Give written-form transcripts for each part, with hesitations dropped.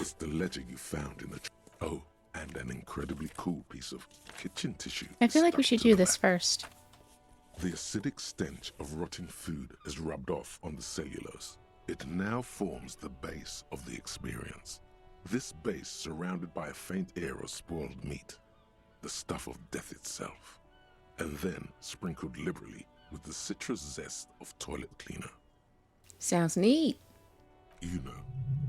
It's the ledger you found in the... Oh, and an incredibly cool piece of kitchen tissue. I feel like we stuck should to do the this back. first. The acidic stench of rotting food is rubbed off on the cellulose. It now forms the base of the experience. This base surrounded by a faint air of spoiled meat, the stuff of death itself, and then sprinkled liberally with the citrus zest of toilet cleaner. Sounds neat. You know,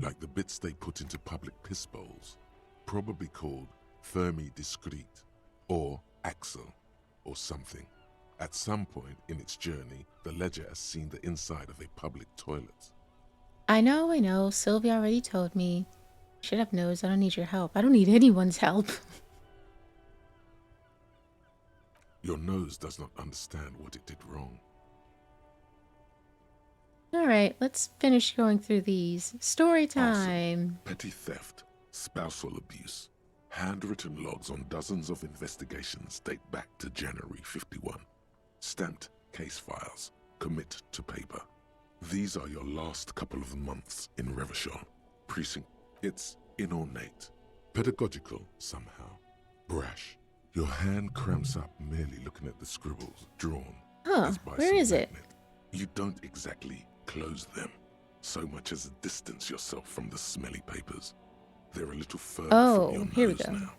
like the bits they put into public piss bowls, probably called Fermi Discrete, or Axel, or something. At some point in its journey, the ledger has seen the inside of a public toilet. I know. Sylvia already told me. Shut up, Nose. I don't need your help. I don't need anyone's help. Your nose does not understand what it did wrong. Alright, let's finish going through these. Story Arson, time. petty theft, spousal abuse. Handwritten logs on dozens of investigations date back to January 51. Stamped case files, commit to paper. These are your last couple of months in Revachol. Precinct. It's inornate, pedagogical somehow, brash. Your hand cramps up merely looking at the scribbles drawn. Huh, as by where some is it? magnet. You don't exactly close them, so much as distance yourself from the smelly papers. They're a little further from your here we nose go. now.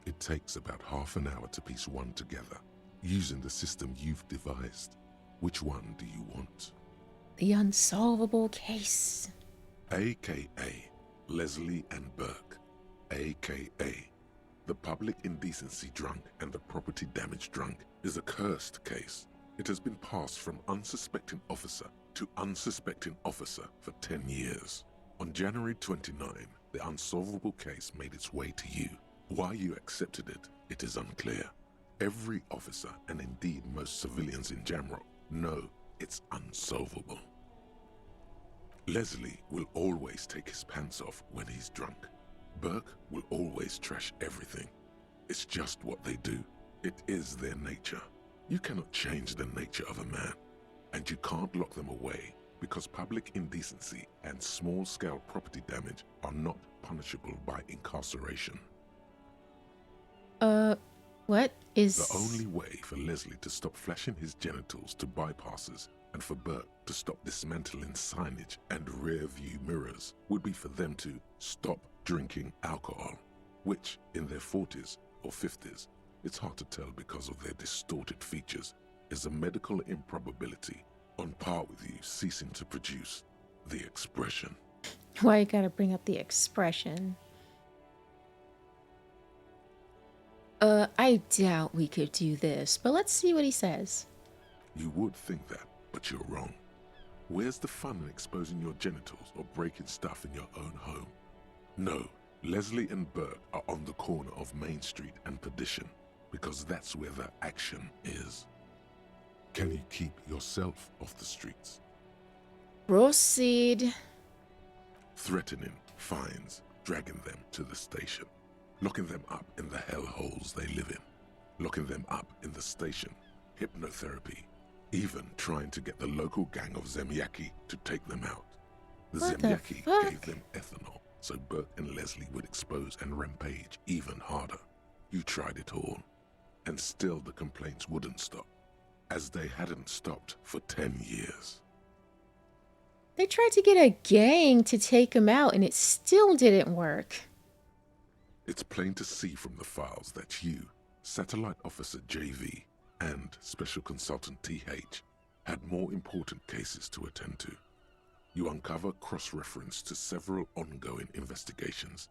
It takes about half an hour to piece one together, using the system you've devised. Which one do you want? The unsolvable case. AKA Leslie and Burke, AKA the public indecency drunk and the property damage drunk, is a cursed case. It has been passed from unsuspecting officer to unsuspecting officer for 10 years. On January 29, the unsolvable case made its way to you. Why you accepted it, it is unclear. Every officer, and indeed most civilians in Jamrock, know it's unsolvable. Leslie will always take his pants off when he's drunk. Burke will always trash everything. It's just what they do. It is their nature. You cannot change the nature of a man, and you can't lock them away because public indecency and small-scale property damage are not punishable by incarceration. What is... The only way for Leslie to stop flashing his genitals to bypassers and for Burke to stop dismantling signage and rear-view mirrors would be for them to stop drinking alcohol, which in their 40s or 50s, it's hard to tell because of their distorted features, is a medical improbability on par with you ceasing to produce the expression. Why you gotta bring up the expression? I doubt we could do this, but let's see what he says. You would think that, but you're wrong. Where's the fun in exposing your genitals or breaking stuff in your own home? No, Leslie and Burke are on the corner of Main Street and Perdition, because that's where the action is. Can you keep yourself off the streets? Proceed. Threatening fines, dragging them to the station, locking them up in the hellholes they live in, locking them up in the station, hypnotherapy, even trying to get the local gang of Zemyaki to take them out. The What the Zemyaki fuck? gave them ethanol, so Burke and Leslie would expose and rampage even harder. You tried it all, and still the complaints wouldn't stop, as they hadn't stopped for 10 years. They tried to get a gang to take him out, and it still didn't work. It's plain to see from the files that you, Satellite Officer JV, and Special Consultant TH had more important cases to attend to. You uncover cross-reference to several ongoing investigations,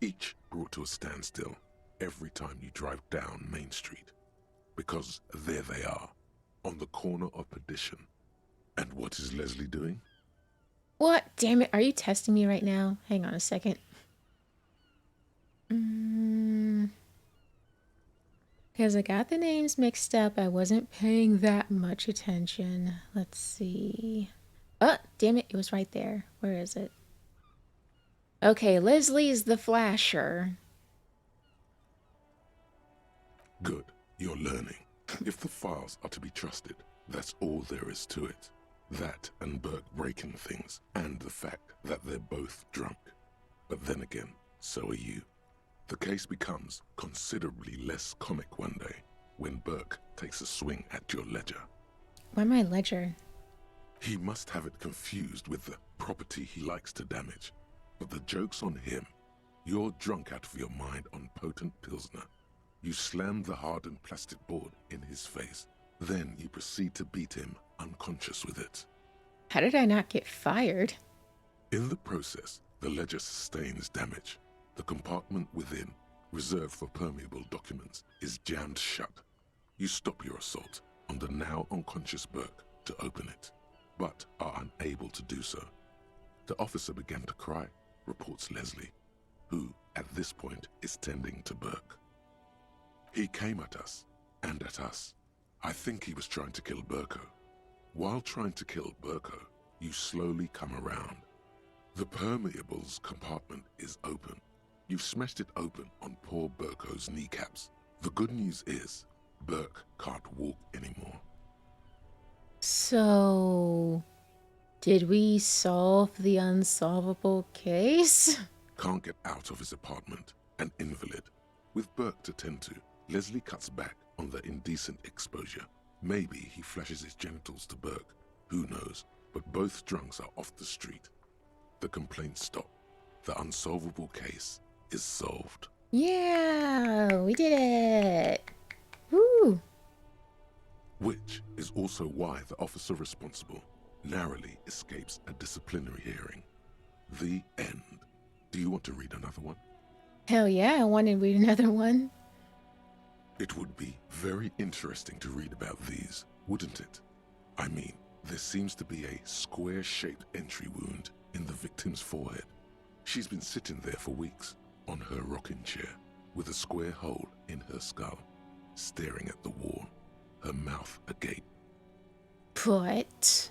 each brought to a standstill every time you drive down Main Street. Because there they are, on the corner of Perdition. And what is Leslie doing? What? Damn it. Are you testing me right now? Hang on a second. Because I got the names mixed up. I wasn't paying that much attention. Let's see. Oh, damn it. It was right there. Where is it? Okay, Leslie's the flasher. Good, you're learning. If the files are to be trusted, that's all there is to it. That and Burke breaking things, and the fact that they're both drunk. But then again, so are you. The case becomes considerably less comic one day when Burke takes a swing at your ledger. Why my ledger? He must have it confused with the property he likes to damage. But the joke's on him. You're drunk out of your mind on potent Pilsner. You slam the hardened plastic board in his face. Then you proceed to beat him unconscious with it. How did I not get fired? In the process, the ledger sustains damage. The compartment within, reserved for permeable documents, is jammed shut. You stop your assault on the now unconscious Burke to open it, but are unable to do so. The officer began to cry, reports Leslie, who, at this point, is tending to Burke. He came at us, and at us. I think he was trying to kill Burko. While trying to kill Burko, you slowly come around. The permeables compartment is open. You've smashed it open on poor Burko's kneecaps. The good news is, Burke can't walk anymore. So, did we solve the unsolvable case? Can't get out of his apartment, an invalid. With Burke to tend to, Leslie cuts back on the indecent exposure. Maybe he flashes his genitals to Burke, who knows, but both drunks are off the street. The complaints stop. The unsolvable case is solved. Yeah, we did it. Woo! Which is also why the officer responsible narrowly escapes a disciplinary hearing. The end. Do you want to read another one? Hell yeah, I want to read another one. It would be very interesting to read about these, wouldn't it? I mean, there seems to be a square-shaped entry wound in the victim's forehead. She's been sitting there for weeks, on her rocking chair, with a square hole in her skull, staring at the wall, her mouth agape. But...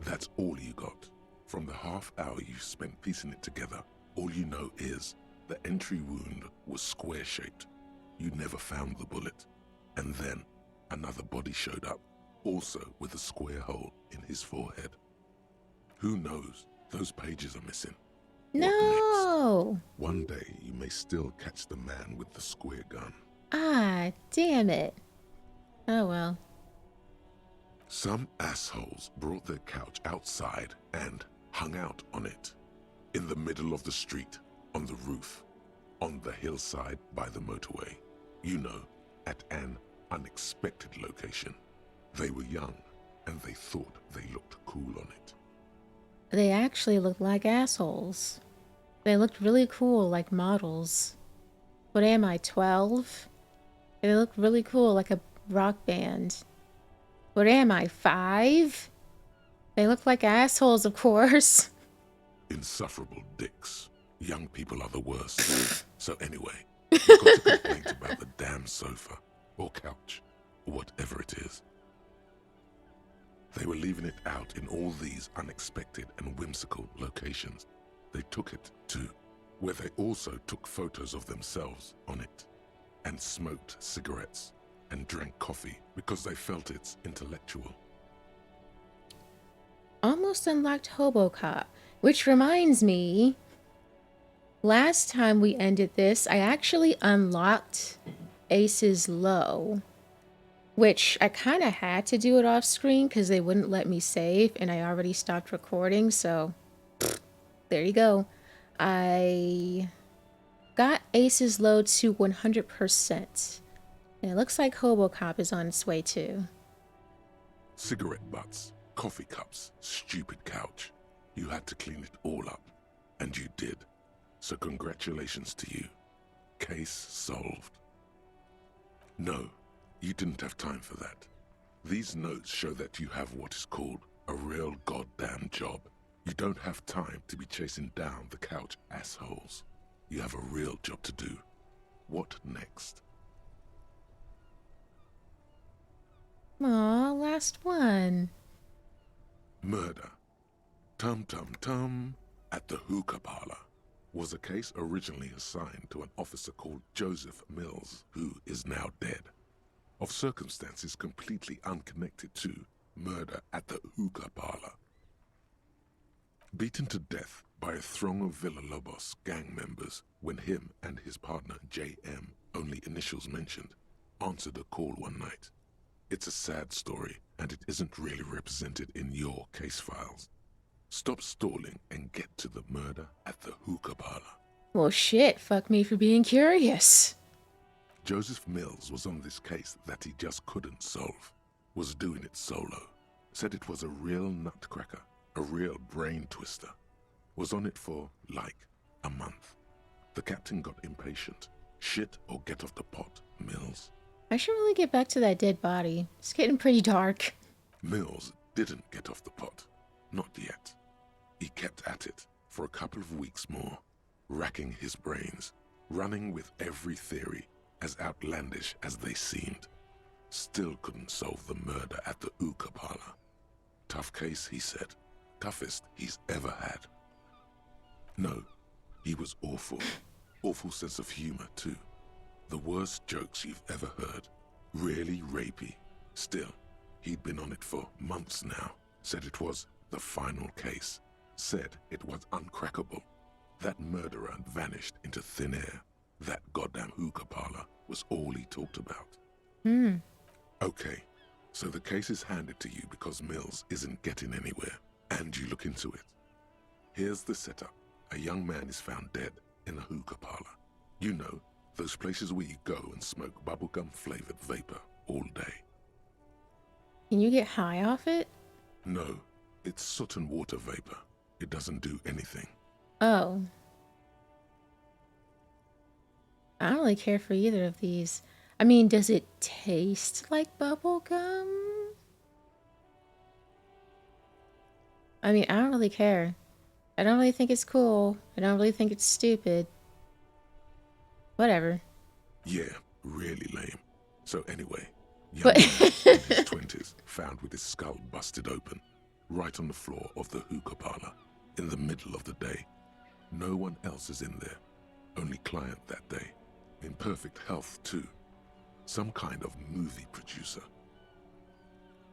That's all you got. From the half hour you spent piecing it together, all you know is the entry wound was square-shaped. You never found the bullet. And then another body showed up, also with a square hole in his forehead. Who knows? Those pages are missing. What no! next? One day you may still catch the man with the square gun. Ah, damn it. Oh well. Some assholes brought their couch outside and hung out on it. In the middle of the street, on the roof, on the hillside by the motorway. You know, at an unexpected location. They were young, and they thought they looked cool on it. They actually looked like assholes. They looked really cool, like models. What am I, 12? They looked really cool, like a rock band. What am I, 5? They look like assholes, of course. Insufferable dicks. Young people are the worst. So anyway, you've got a complaint about the damn sofa, or couch, or whatever it is. They were leaving it out in all these unexpected and whimsical locations. They took it to where they also took photos of themselves on it, and smoked cigarettes, and drank coffee because they felt it's intellectual. Almost unlocked Hobocop, which reminds me, last time we ended this, I actually unlocked Ace's Low, which I kind of had to do it off screen because they wouldn't let me save and I already stopped recording, so there you go. I got Ace's Low to 100%. And it looks like Hobocop is on its way too. Cigarette butts, coffee cups, stupid couch. You had to clean it all up, and you did. So congratulations to you. Case solved. No, you didn't have time for that. These notes show that you have what is called a real goddamn job. You don't have time to be chasing down the couch assholes. You have a real job to do. What next? Aw, last one. Murder. Tum Tum Tum at the hookah parlor was a case originally assigned to an officer called Joseph Mills, who is now dead, of circumstances completely unconnected to murder at the hookah parlor. Beaten to death by a throng of Villalobos gang members when him and his partner JM, only initials mentioned, answered a call one night. It's a sad story, and it isn't really represented in your case files. Stop stalling and get to the murder at the hookah parlor. Well, shit, fuck me for being curious. Joseph Mills was on this case that he just couldn't solve, was doing it solo, said it was a real nutcracker, a real brain twister, was on it for, like, a month. The captain got impatient. Shit or get off the pot, Mills. I should really get back to that dead body. It's getting pretty dark. Mills didn't get off the pot. Not yet. He kept at it for a couple of weeks more, racking his brains, running with every theory, as outlandish as they seemed. Still couldn't solve the murder at the hookah parlor. Tough case, he said. Toughest he's ever had. No, he was awful. Awful sense of humor, too. The worst jokes you've ever heard. Really rapey. Still, he'd been on it for months now. Said it was the final case. Said it was uncrackable. That murderer vanished into thin air. That goddamn hookah parlor was all he talked about. Okay, so the case is handed to you because Mills isn't getting anywhere, and you look into it. Here's the setup. A young man is found dead in a hookah parlor. You know, those places where you go and smoke bubblegum-flavored vapor all day. Can you get high off it? No, it's soot and water vapor. It doesn't do anything. Oh. I don't really care for either of these. I mean, does it taste like bubble gum? I mean, I don't really care. I don't really think it's cool. I don't really think it's stupid. Whatever. Yeah, really lame. So anyway, young But man in his 20s, found with his skull busted open, right on the floor of the hookah parlor, in the middle of the day. No one else is in there. Only client that day. In perfect health, too. Some kind of movie producer.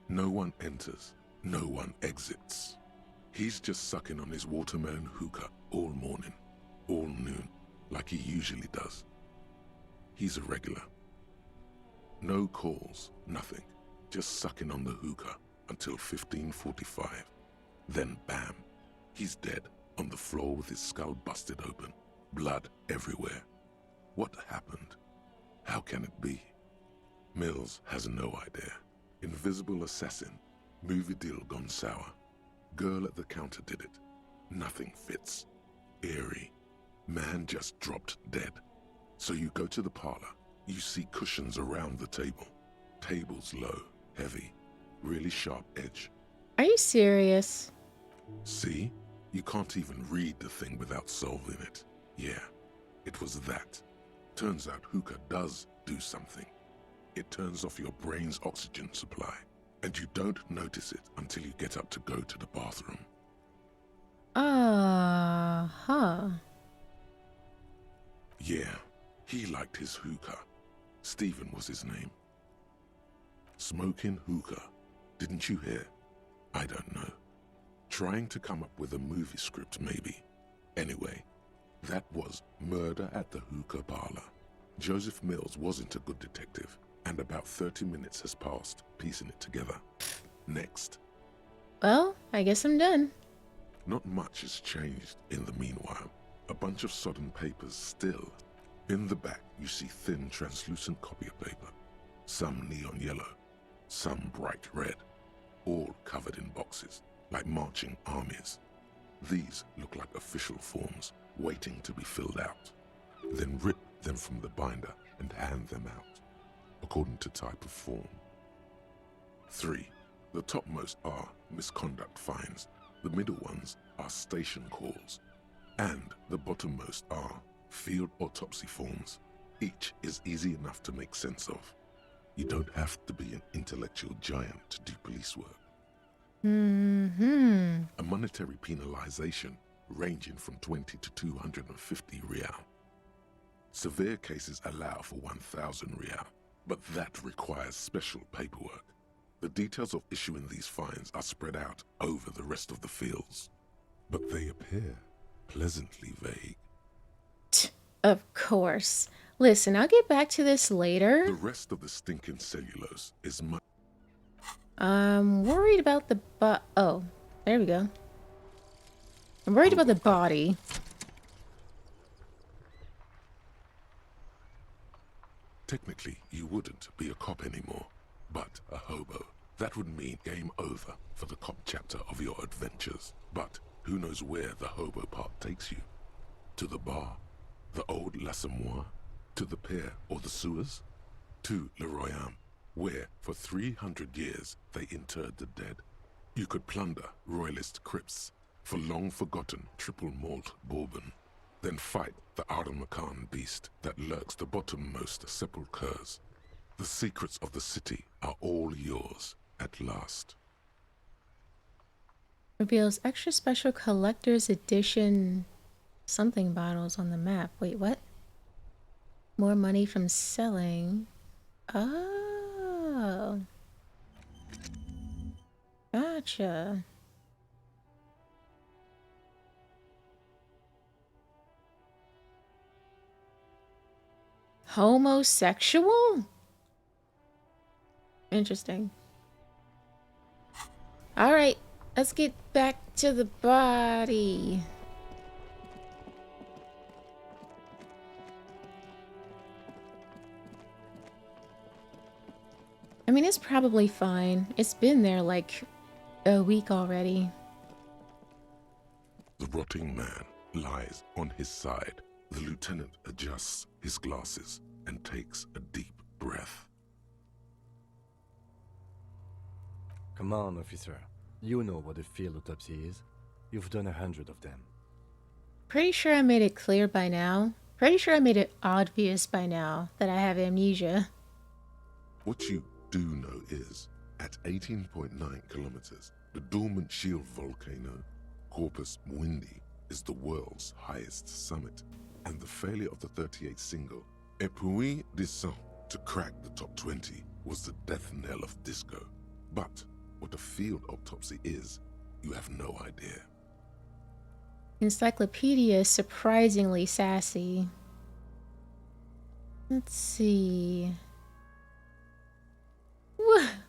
No one enters. No one exits. He's just sucking on his watermelon hookah all morning, all noon, like he usually does. He's a regular. No calls, nothing. Just sucking on the hookah until 15:45. Then bam, he's dead on the floor with his skull busted open, blood everywhere. What happened? How can it be? Mills has no idea. Invisible assassin, movie deal gone sour. Girl at the counter did it. Nothing fits. Eerie. Man just dropped dead. So you go to the parlor. You see cushions around the table. Table's low, heavy, really sharp edge. are you serious? See? You can't even read the thing without solving it. Yeah, it was that. Turns out hookah does do something. It turns off your brain's oxygen supply, and you don't notice it until you get up to go to the bathroom. Uh-huh. Yeah, he liked his hookah. Stephen was his name. Smoking hookah. Didn't you hear? I don't know. Trying to come up with a movie script, maybe. Anyway, that was Murder at the Hookah Parlor. Joseph Mills wasn't a good detective, and about 30 minutes has passed piecing it together. Next. Well, I guess I'm done. Not much has changed in the meanwhile. A bunch of sodden papers still. In the back, you see thin, translucent copier paper. Some neon yellow, some bright red, all covered in boxes, like marching armies. These look like official forms, waiting to be filled out. Then rip them from the binder and hand them out, according to type of form. 3. The topmost are misconduct fines, the middle ones are station calls, and the bottommost are field autopsy forms. Each is easy enough to make sense of. You don't have to be an intellectual giant to do police work. A monetary penalization ranging from 20 to 250 real. Severe cases allow for 1,000 real, but that requires special paperwork. The details of issuing these fines are spread out over the rest of the fields. But they appear pleasantly vague. Of course. Listen, I'll get back to this later. The rest of the stinking cellulose is much. I'm worried about the oh, there we go. I'm worried about the body. Technically, you wouldn't be a cop anymore, but a hobo. That would mean game over for the cop chapter of your adventures. But who knows where the hobo part takes you? To the bar? The old L'Assommoir? To the pier or the sewers? To Le Royaume, where for 300 years they interred the dead. You could plunder royalist crypts for long-forgotten triple malt bourbon, then fight the Arden-Macan beast that lurks the bottommost sepulchres. The secrets of the city are all yours at last. Reveals extra special collector's edition something bottles on the map. Wait, what? More money from selling. Oh. Gotcha. Homosexual? Interesting. Alright, let's get back to the body. I mean, it's probably fine. It's been there like a week already. The rotting man lies on his side. The lieutenant adjusts his glasses and takes a deep breath. Come on, officer. You know what a field autopsy is. You've done 100 of them. Pretty sure I made it clear by now. Pretty sure I made it obvious by now that I have amnesia. What you do know is, at 18.9 kilometers, the dormant shield volcano, Corpus Mundi, is the world's highest summit, and the failure of the 38 single, Epui Descent, to crack the top 20 was the death knell of disco. But what a field autopsy is, you have no idea. Encyclopedia is surprisingly sassy. Let's see.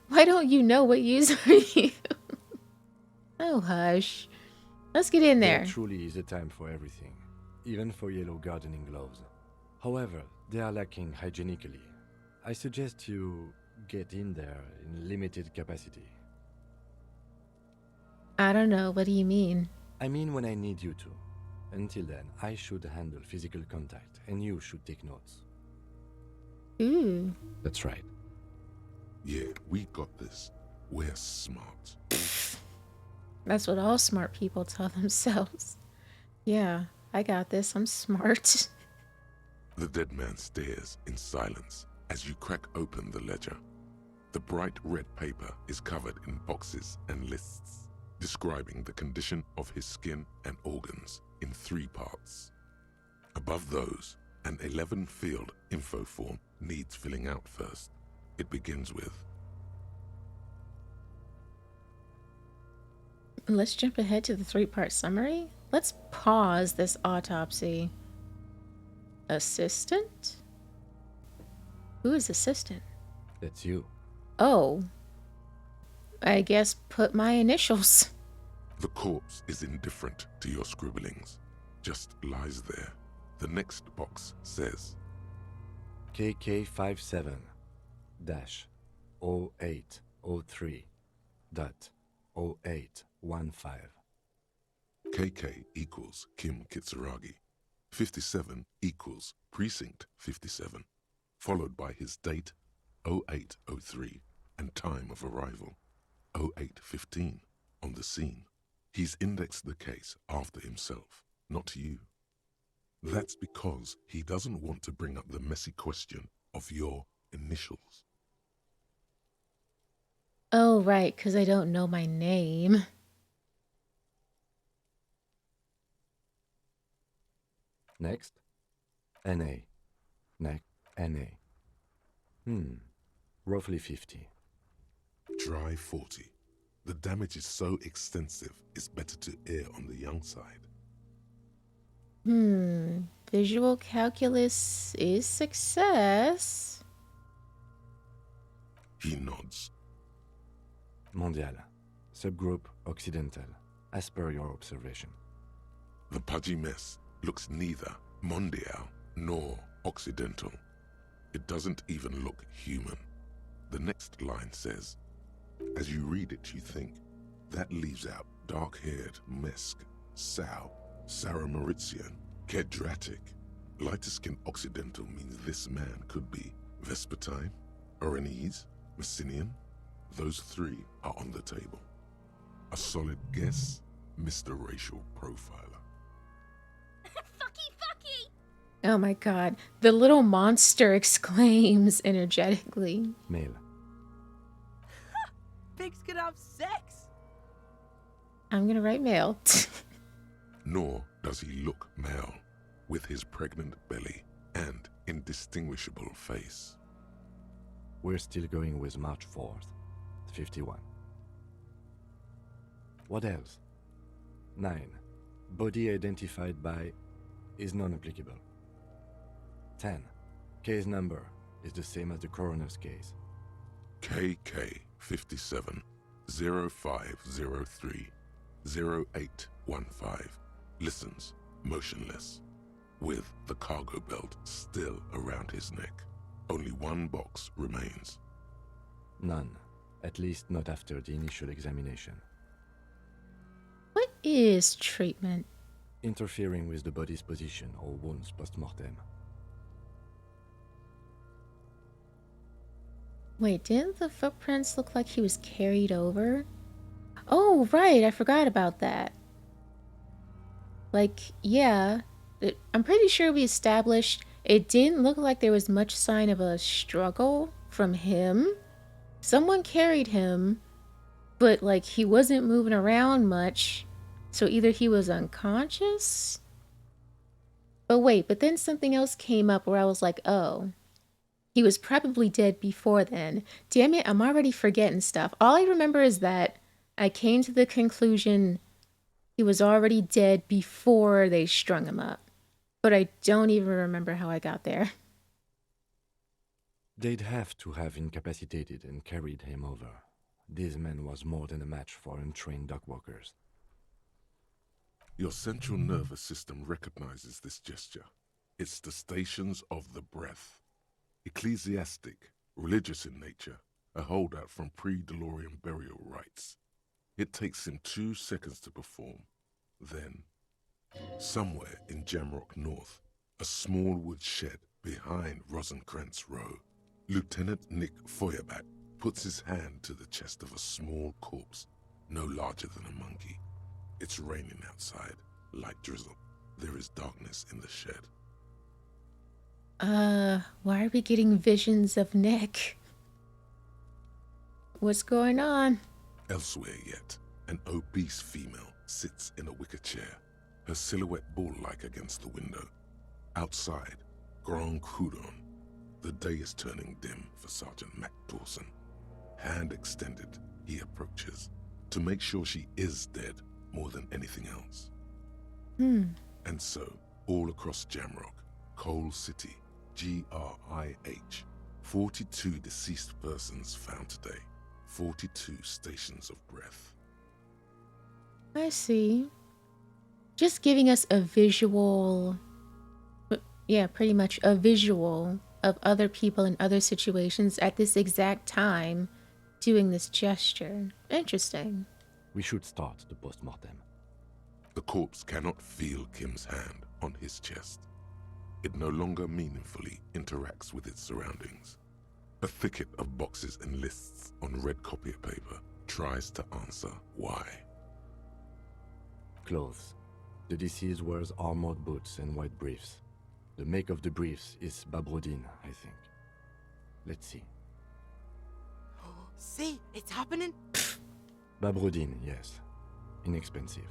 Why don't you know what user are you? Oh, hush. Let's get in there. There truly is a time for everything, even for yellow gardening gloves. However, they are lacking hygienically. I suggest you get in there in limited capacity. I don't know. What do you mean? I mean when I need you to. Until then, I should handle physical contact, and you should take notes. Ooh. That's right. Yeah, we got this. We're smart. That's what all smart people tell themselves. Yeah, I got this. I'm smart. The dead man stares in silence as you crack open the ledger. The bright red paper is covered in boxes and lists, describing the condition of his skin and organs in 3 parts. Above those, an 11-field info form needs filling out first. It begins with, Let's jump ahead to the 3-part summary. Let's pause this autopsy. Assistant? Who is assistant? That's you. Oh. I guess put my initials. the corpse is indifferent to your scribblings, just lies there. The next box says, KK57-0803.0815. KK equals Kim Kitsuragi. 57 equals Precinct 57, followed by his date 0803 and time of arrival 0815 on the scene. He's indexed the case after himself, not you. That's because he doesn't want to bring up the messy question of your initials. Oh, right, because I don't know my name. Next, NA. NA. Roughly 50. Try 40. The damage is so extensive, it's better to err on the young side. Visual calculus is success. He nods. Mondial. Subgroup Occidental. As per your observation. The pudgy mess looks neither mondial nor occidental. It doesn't even look human. The next line says, as you read it, you think, that leaves out dark-haired Mesk, Sal, Sarah Mauritian, Kedratic. Lighter-skinned occidental means this man could be Vespertine, Oranese, Messinian. Those three are on the table. A solid guess, Mr. Racial Profiler. Fucky, fucky! Oh my god. The little monster exclaims energetically. Male. Pigs can have sex! I'm gonna write male. Nor does he look male, with his pregnant belly and indistinguishable face. We're still going with March 4th. 51. What else? 9. Body identified by is non-applicable. 10. Case number is the same as the coroner's case. KK 57 0503 0815 listens motionless, with the cargo belt still around his neck. Only one box remains. None. At least not after the initial examination. What is treatment? Interfering with the body's position or wounds post-mortem. Wait, didn't the footprints look like he was carried over? Oh, right, I forgot about that. Like, yeah, I'm pretty sure we established it didn't look like there was much sign of a struggle from him. Someone carried him, but like he wasn't moving around much. So either he was unconscious? But wait, but then something else came up where I was like, oh, he was probably dead before then. Damn it, I'm already forgetting stuff. All I remember is that I came to the conclusion he was already dead before they strung him up. But I don't even remember how I got there. They'd have to have incapacitated and carried him over. This man was more than a match for untrained dogwalkers. Your central nervous system recognizes this gesture. It's the stations of the breath. Ecclesiastic, religious in nature, a holdout from pre-DeLorean burial rites. It takes him 2 seconds to perform. Then, somewhere in Jamrock North, a small wood shed behind Rosencrantz Row, Lieutenant Nick Feuerbach puts his hand to the chest of a small corpse, no larger than a monkey. It's raining outside, light drizzle. There is darkness in the shed. Why are we getting visions of Nick? What's going on? Elsewhere yet, an obese female sits in a wicker chair, her silhouette bull-like against the window. Outside, Grand Coudon. The day is turning dim for Sergeant Mac Dawson. Hand extended, he approaches, to make sure she is dead more than anything else. And so, all across Jamrock, Coal City, GRIH, 42 deceased persons found today, 42 stations of breath. I see. Just giving us a visual, yeah, pretty much a visual of other people in other situations at this exact time doing this gesture. Interesting. We should start the post-mortem. The corpse cannot feel Kim's hand on his chest. It no longer meaningfully interacts with its surroundings. A thicket of boxes and lists on red copier paper tries to answer why. Clothes. The deceased wears armored boots and white briefs. The make of the briefs is Babrodine, I think. Let's see. See, it's happening. Babrodine, yes. Inexpensive.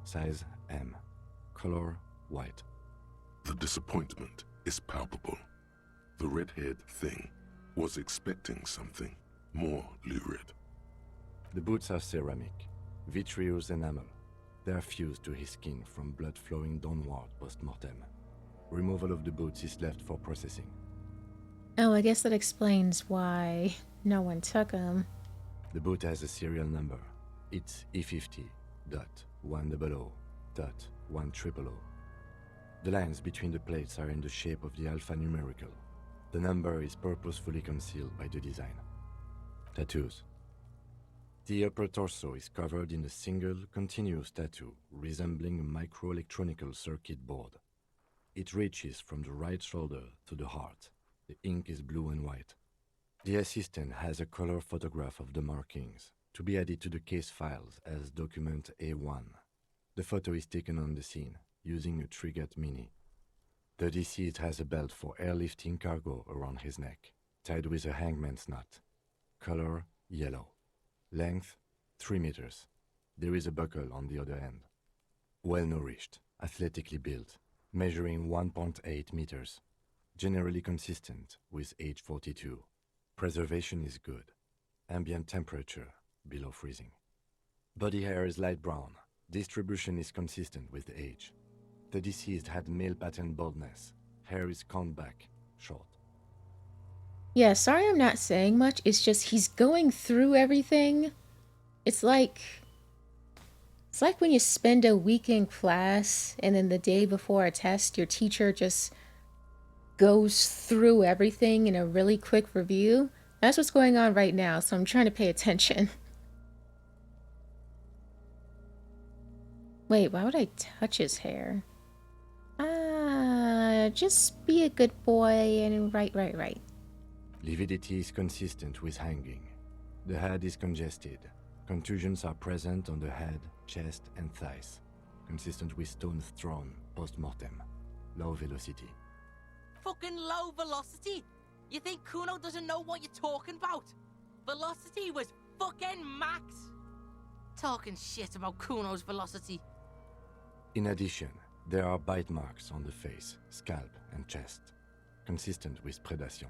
Size M. Color white. The disappointment is palpable. The red-haired thing was expecting something more lurid. The boots are ceramic. Vitreous enamel. They are fused to his skin from blood flowing downward post-mortem. Removal of the boots is left for processing. Oh, I guess that explains why no one took him. The boot has a serial number. It's E50.100.100. The lines between the plates are in the shape of the alphanumerical. The number is purposefully concealed by the design. Tattoos. The upper torso is covered in a single, continuous tattoo resembling a microelectronical circuit board. It reaches from the right shoulder to the heart. The ink is blue and white. The assistant has a color photograph of the markings to be added to the case files as document A1. The photo is taken on the scene using a Trigat Mini. The deceased has a belt for airlifting cargo around his neck, tied with a hangman's knot. Color yellow. Length 3 meters. There is a buckle on the other end. Well-nourished, athletically built, measuring 1.8 meters. Generally consistent with age 42. Preservation is good. Ambient temperature below freezing. Body hair is light brown. Distribution is consistent with the age. The deceased had male pattern baldness. Hair is combed back, short. Yeah, sorry I'm not saying much. It's just he's going through everything. It's like when you spend a week in class and then the day before a test, your teacher just goes through everything in a really quick review. That's what's going on right now, so I'm trying to pay attention. Wait, why would I touch his hair? Just be a good boy and right. Lividity is consistent with hanging. The head is congested. Contusions are present on the head, chest, and thighs. Consistent with stones thrown post-mortem. Low velocity. Fucking low velocity? You think Kuno doesn't know what you're talking about? Velocity was fucking max. Talking shit about Kuno's velocity. In addition, there are bite marks on the face, scalp, and chest. Consistent with predation.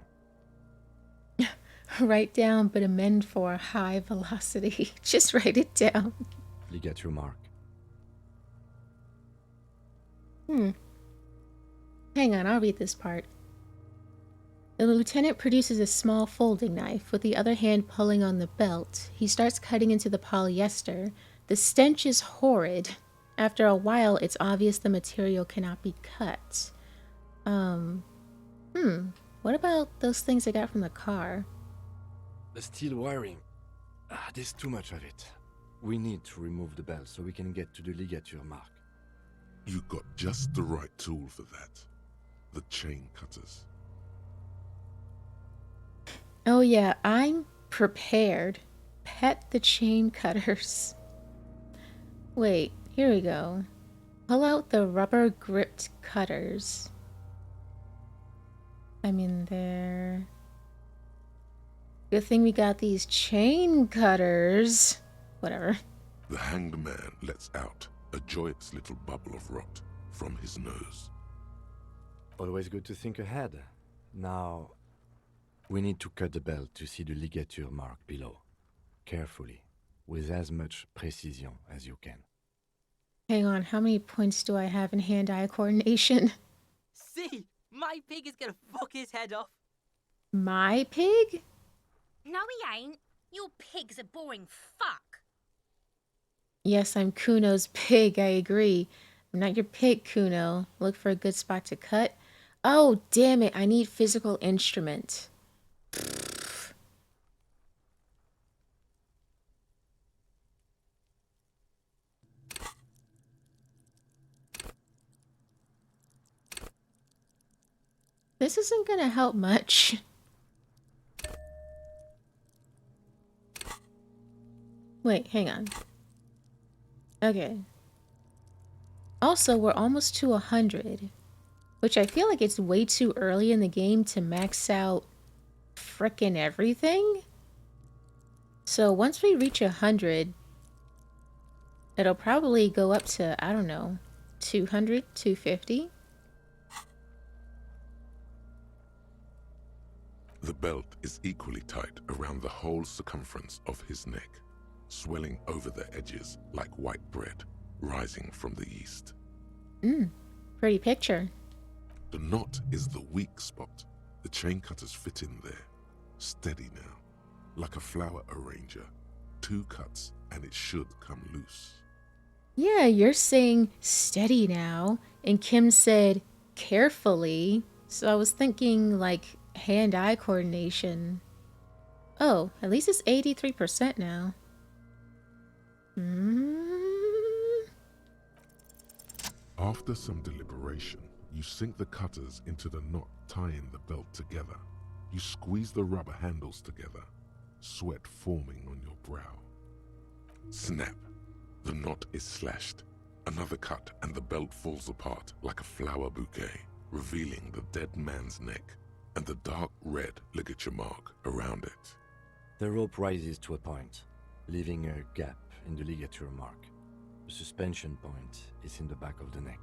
Write down, but amend for high velocity. Just write it down. Ligature mark. Hang on, I'll read this part. The lieutenant produces a small folding knife, with the other hand pulling on the belt. He starts cutting into the polyester. The stench is horrid. After a while, it's obvious the material cannot be cut. What about those things I got from the car? The steel wiring. There's too much of it. We need to remove the belt so we can get to the ligature mark. You got just the right tool for that. The chain cutters. Oh yeah, I'm prepared. Pet the chain cutters. Wait, here we go. Pull out the rubber gripped cutters. I'm in there. Good thing we got these chain cutters. Whatever. The hanged man lets out a joyous little bubble of rot from his nose. Always good to think ahead. Now, we need to cut the belt to see the ligature mark below. Carefully, with as much precision as you can. Hang on, how many points do I have in hand-eye coordination? See, my pig is gonna fuck his head off. My pig? No, he ain't. Your pig's a boring fuck. Yes, I'm Kuno's pig, I agree. I'm not your pig, Kuno. Look for a good spot to cut. Oh, damn it, I need physical instrument. This isn't gonna help much. Wait, hang on. Okay. Also, we're almost to 100, which I feel like it's way too early in the game to max out frickin' everything. So once we reach 100, it'll probably go up to, I don't know, 200, 250. The belt is equally tight around the whole circumference of his neck, swelling over the edges like white bread, rising from the east. Pretty picture. The knot is the weak spot. The chain cutters fit in there. Steady now. Like a flower arranger. 2 cuts and it should come loose. Yeah, you're saying steady now, and Kim said carefully. So I was thinking like hand-eye coordination. Oh, at least it's 83% now. After some deliberation, you sink the cutters into the knot tying the belt together. You squeeze the rubber handles together, sweat forming on your brow. Snap! The knot is slashed. Another cut and the belt falls apart like a flower bouquet, revealing the dead man's neck and the dark red ligature mark around it. The rope rises to a point, leaving a gap in the ligature mark. The suspension point is in the back of the neck.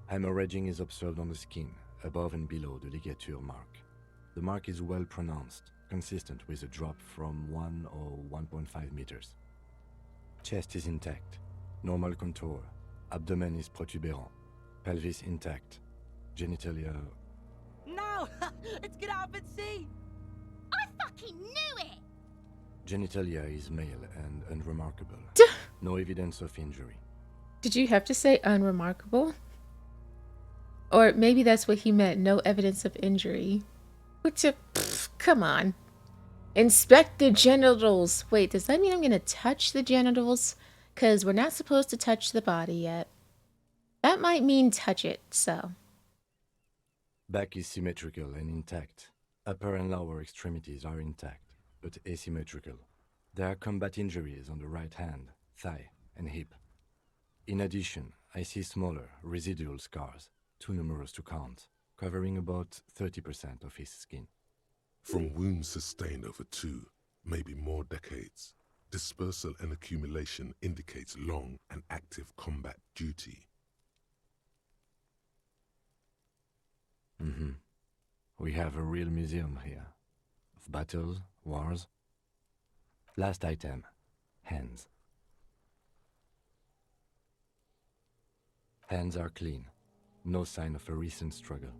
Hemorrhaging is observed on the skin, above and below the ligature mark. The mark is well pronounced, consistent with a drop from 1 or 1.5 meters. Chest is intact, normal contour, abdomen is protuberant, pelvis intact, genitalia... No! Let's get up and see! I fucking knew it! Genitalia is male and unremarkable. No evidence of injury. Did you have to say unremarkable? Or maybe that's what he meant, no evidence of injury. Which, come on. Inspect the genitals. Wait, does that mean I'm going to touch the genitals? Because we're not supposed to touch the body yet. That might mean touch it, so. Back is symmetrical and intact. Upper and lower extremities are intact, but asymmetrical. There are combat injuries on the right hand, thigh, and hip. In addition, I see smaller, residual scars, too numerous to count, covering about 30% of his skin. From wounds sustained over 2, maybe more decades, dispersal and accumulation indicates long and active combat duty. We have a real museum here. Of battles, wars. Last item. Hands. Hands are clean. No sign of a recent struggle.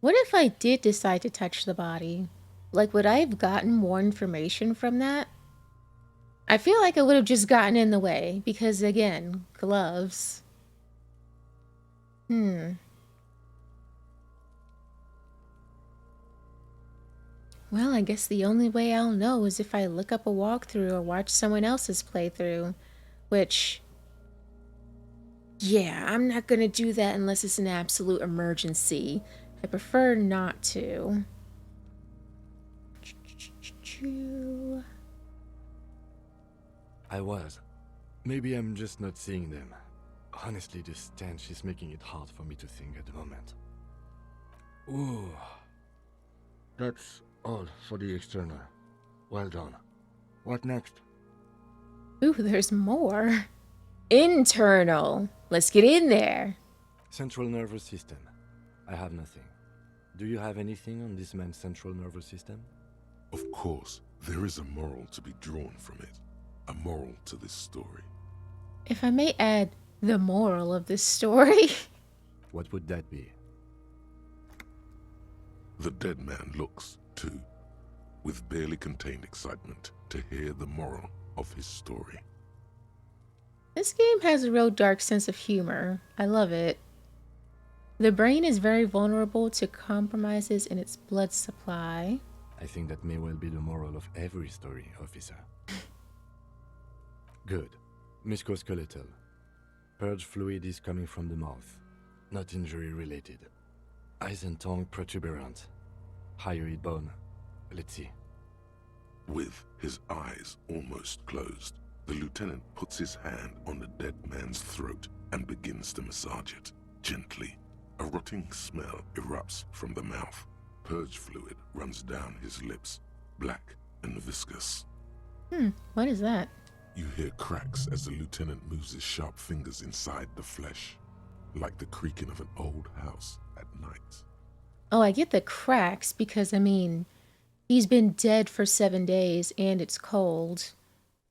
What if I did decide to touch the body? Like, would I have gotten more information from that? I feel like I would have just gotten in the way, because again, gloves. Well, I guess the only way I'll know is if I look up a walkthrough or watch someone else's playthrough, which... yeah, I'm not gonna do that unless it's an absolute emergency. I prefer not to. I was. Maybe I'm just not seeing them. Honestly, this stench is making it hard for me to think at the moment. Ooh. That's all for the external. Well done. What next? Ooh, there's more. Internal. Let's get in there. Central nervous system. I have nothing. Do you have anything on this man's central nervous system? Of course, there is a moral to be drawn from it. A moral to this story. If I may add, the moral of this story. What would that be? The dead man looks, too, with barely contained excitement to hear the moral of his story. This game has a real dark sense of humor. I love it. The brain is very vulnerable to compromises in its blood supply. I think that may well be the moral of every story, officer. Good. Musculoskeletal. Purge fluid is coming from the mouth. Not injury related. Eyes and tongue protuberant. Hyoid bone. Let's see. With his eyes almost closed, the lieutenant puts his hand on the dead man's throat and begins to massage it, gently. A rotting smell erupts from the mouth. Purge fluid runs down his lips, black and viscous. What is that? You hear cracks as the lieutenant moves his sharp fingers inside the flesh, like the creaking of an old house at night. Oh, I get the cracks because, I mean, he's been dead for 7 days and it's cold.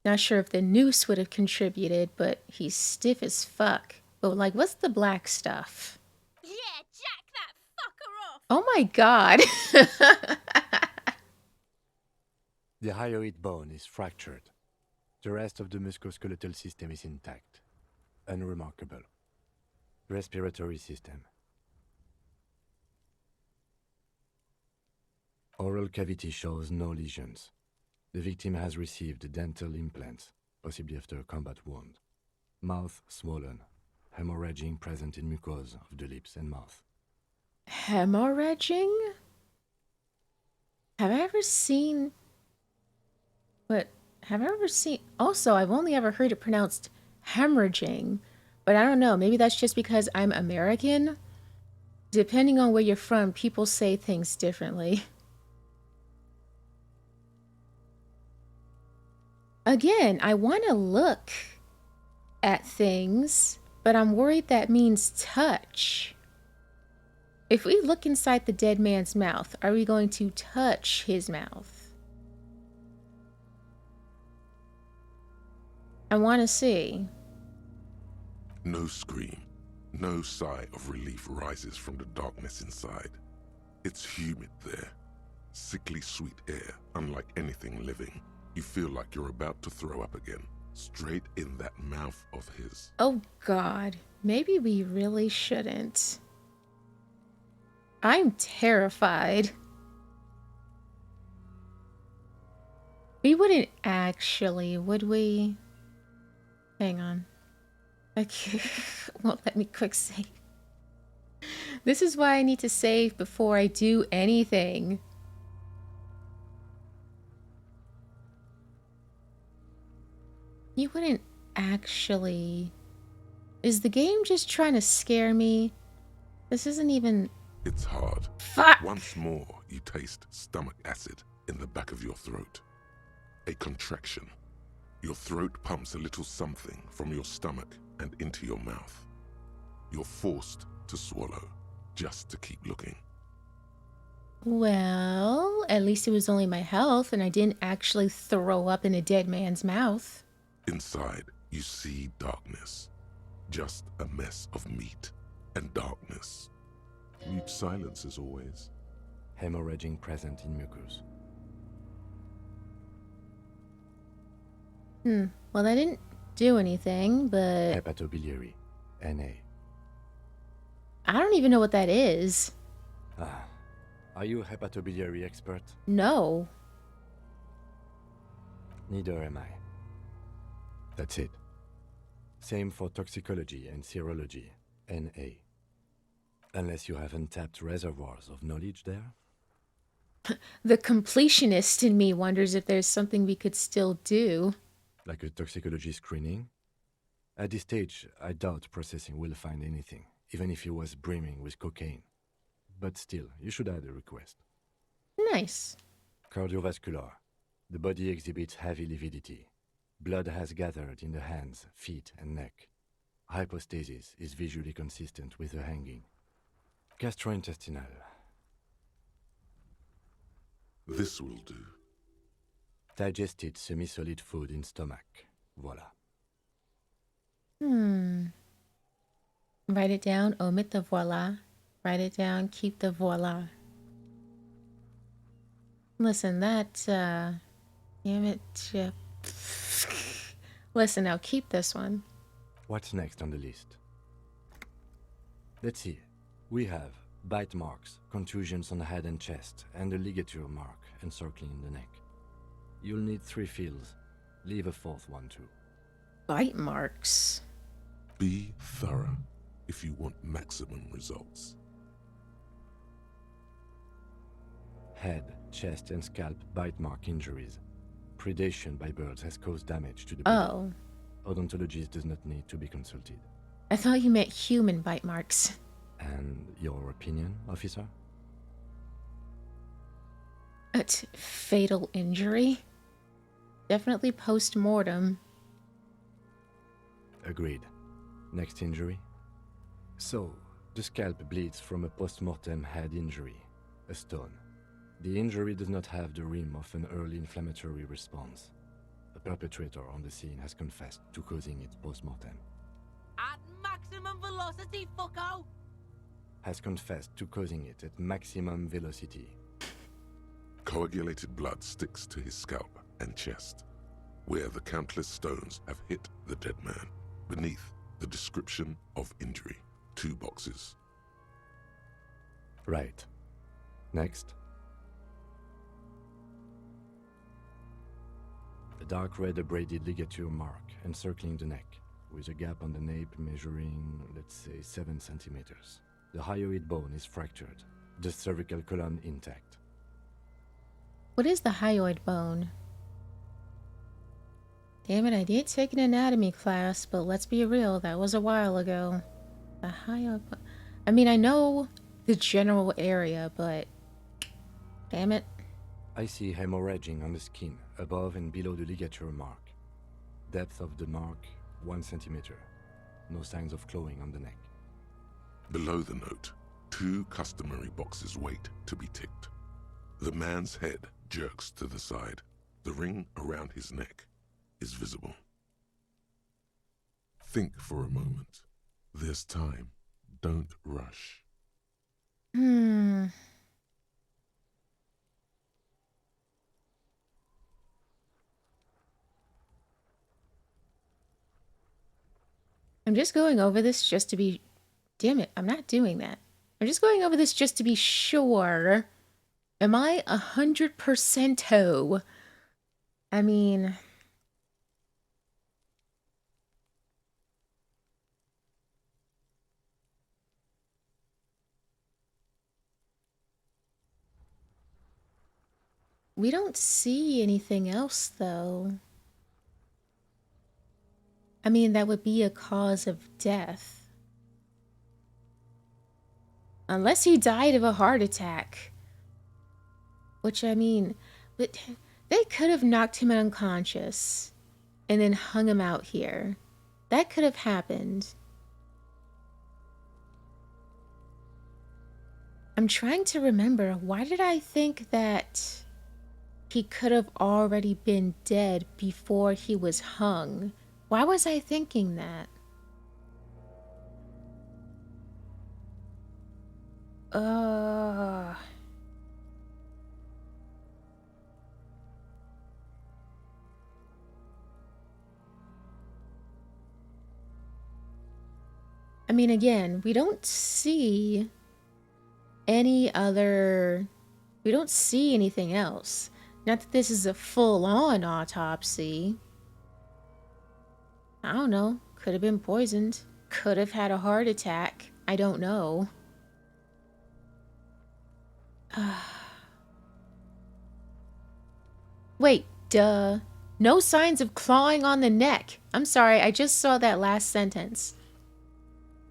Not sure if the noose would have contributed, but he's stiff as fuck. But, like, what's the black stuff? Yeah, jack that fucker off! Oh my god. The hyoid bone is fractured. The rest of the musculoskeletal system is intact. Unremarkable. Respiratory system. Oral cavity shows no lesions. The victim has received dental implants, possibly after a combat wound. Mouth swollen. Hemorrhaging present in mucosa of the lips and mouth. Hemorrhaging? Have I ever seen... What? Have I ever seen... Also, I've only ever heard it pronounced hemorrhaging. But I don't know. Maybe that's just because I'm American. Depending on where you're from, people say things differently. Again, I want to look at things, but I'm worried that means touch. If we look inside the dead man's mouth, are we going to touch his mouth? I want to see. No scream, no sigh of relief rises from the darkness inside. It's humid there. Sickly sweet air, unlike anything living. You feel like you're about to throw up again, straight in that mouth of his. Oh God, maybe we really shouldn't. I'm terrified. We wouldn't actually, would we? Hang on. Okay, won't let me quick save. This is why I need to save before I do anything. You wouldn't actually... Is the game just trying to scare me? This isn't even... It's hard. Fuck! Once more, you taste stomach acid in the back of your throat. A contraction. Your throat pumps a little something from your stomach and into your mouth. You're forced to swallow, just to keep looking. Well, at least it was only my health and I didn't actually throw up in a dead man's mouth. Inside, you see darkness. Just a mess of meat and darkness. Mute silence as always. Hemorrhaging present in mucus. Well, I didn't do anything, but Hepatobiliary. NA. I don't even know what that is. Ah. Are you a hepatobiliary expert? No. Neither am I. That's it. Same for toxicology and serology. NA. Unless you have untapped reservoirs of knowledge there? The completionist in me wonders if there's something we could still do. Like a toxicology screening? At this stage, I doubt processing will find anything, even if he was brimming with cocaine. But still, you should add a request. Nice. Cardiovascular. The body exhibits heavy lividity. Blood has gathered in the hands, feet, and neck. Hypostasis is visually consistent with the hanging. Gastrointestinal. This will do. Digested semi-solid food in stomach. Voila. Write it down, omit the voila. Write it down, keep the voila. Listen, that, damn it, Chip. Listen, now keep this one. What's next on the list? Let's see. We have bite marks, contusions on the head and chest, and a ligature mark encircling the neck. You'll need 3 fields. Leave a 4th one too. Bite marks. Be thorough if you want maximum results. Head, chest, and scalp bite mark injuries. Predation by birds has caused damage to the body. Oh. Odontologist does not need to be consulted. I thought you meant human bite marks. And your opinion, officer? Fatal injury? Definitely post-mortem. Agreed. Next injury? So, the scalp bleeds from a post-mortem head injury, a stone. The injury does not have the rim of an early inflammatory response. A perpetrator on the scene has confessed to causing it post-mortem. At maximum velocity, fucko! Has confessed to causing it at maximum velocity. Coagulated blood sticks to his scalp and chest, where the countless stones have hit the dead man. Beneath, the description of injury. 2 boxes. Right. Next. A dark red abraded ligature mark encircling the neck, with a gap on the nape measuring, let's say, 7 centimeters. The hyoid bone is fractured, the cervical column intact. What is the hyoid bone? Damn it, I did take an anatomy class, but let's be real, that was a while ago. The hyoid bone. I mean, I know the general area, but damn it. I see hemorrhaging on the skin, above and below the ligature mark. Depth of the mark, 1 centimeter. No signs of clawing on the neck. Below the note, 2 customary boxes wait to be ticked. The man's head jerks to the side. The ring around his neck is visible. Think for a moment. There's time. Don't rush. I'm just going over this just to be... Damn it, I'm not doing that. I'm just going over this just to be sure. Am I 100%? I mean... We don't see anything else, though. I mean, that would be a cause of death. Unless he died of a heart attack. Which, I mean, but they could have knocked him unconscious and then hung him out here. That could have happened. I'm trying to remember, why did I think that he could have already been dead before he was hung? Why was I thinking that? I mean, again, we don't see any other... We don't see anything else. Not that this is a full-on autopsy. I don't know. Could have been poisoned. Could have had a heart attack. I don't know. Wait, duh. No signs of clawing on the neck. I'm sorry, I just saw that last sentence.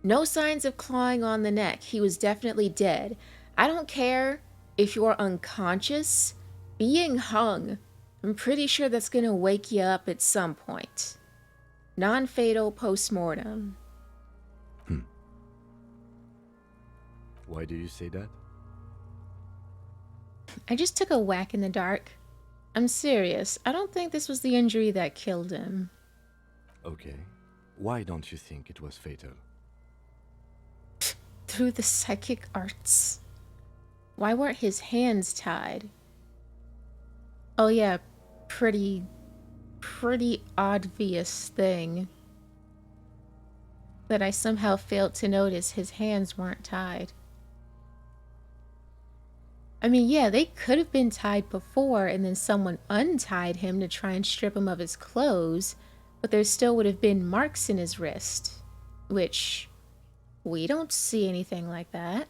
No signs of clawing on the neck. He was definitely dead. I don't care if you're unconscious. Being hung, I'm pretty sure that's gonna wake you up at some point. Non-fatal post-mortem. Why do you say that? I just took a whack in the dark. I'm serious. I don't think this was the injury that killed him. Okay. Why don't you think it was fatal? Through the psychic arts. Why weren't his hands tied? Oh yeah, pretty obvious thing. That I somehow failed to notice his hands weren't tied. I mean, yeah, they could have been tied before and then someone untied him to try and strip him of his clothes, but there still would have been marks in his wrist, which we don't see anything like that.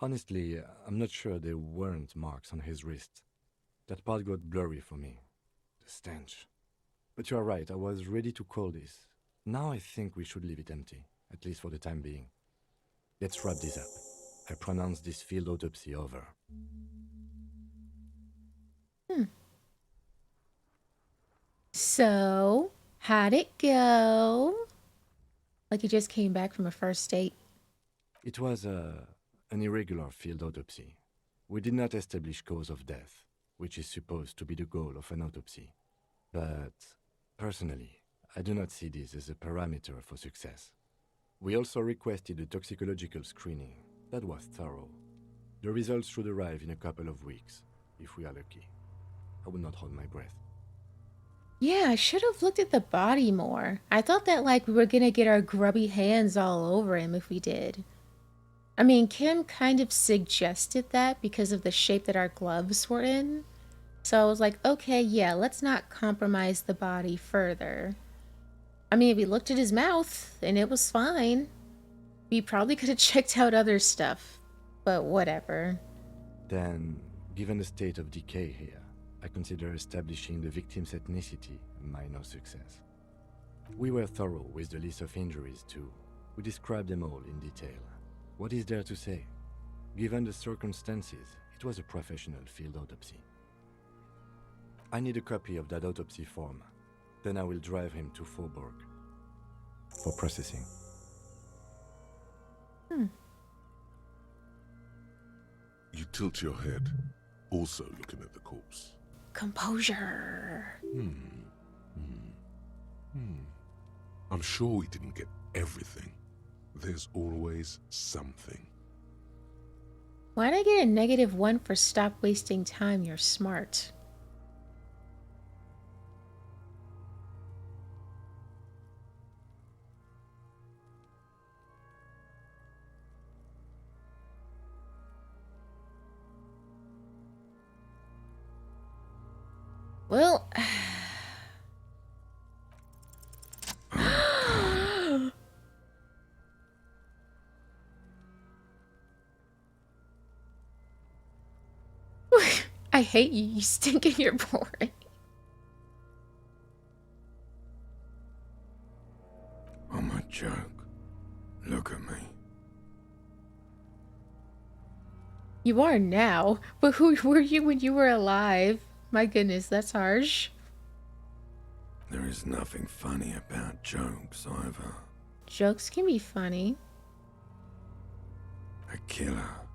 Honestly, I'm not sure there weren't marks on his wrist. That part got blurry for me. The stench. But you're right, I was ready to call this. Now I think we should leave it empty, at least for the time being. Let's wrap this up. I pronounce this field autopsy over. So, how'd it go? Like you just came back from a first date. It was an irregular field autopsy. We did not establish cause of death, which is supposed to be the goal of an autopsy. But, personally, I do not see this as a parameter for success. We also requested a toxicological screening that was thorough. The results should arrive in a couple of weeks, if we are lucky. I will not hold my breath. Yeah, I should have looked at the body more. I thought that like we were gonna get our grubby hands all over him if we did. I mean, Kim kind of suggested that because of the shape that our gloves were in. So I was like, okay, yeah, let's not compromise the body further. I mean, we looked at his mouth and it was fine. We probably could have checked out other stuff, but whatever. Then, given the state of decay here, I consider establishing the victim's ethnicity a minor success. We were thorough with the list of injuries too. We described them all in detail. What is there to say? Given the circumstances, it was a professional field autopsy. I need a copy of that autopsy form. Then I will drive him to Faubourg for processing. You tilt your head, also looking at the corpse. Composure. I'm sure we didn't get everything. There's always something. Why'd I get a -1 for stop wasting time? You're smart. Well, I hate you. You stink and you're boring. I'm a joke. Look at me. You are now, but who were you when you were alive? My goodness, that's harsh. There is nothing funny about jokes either. Jokes can be funny. A killer,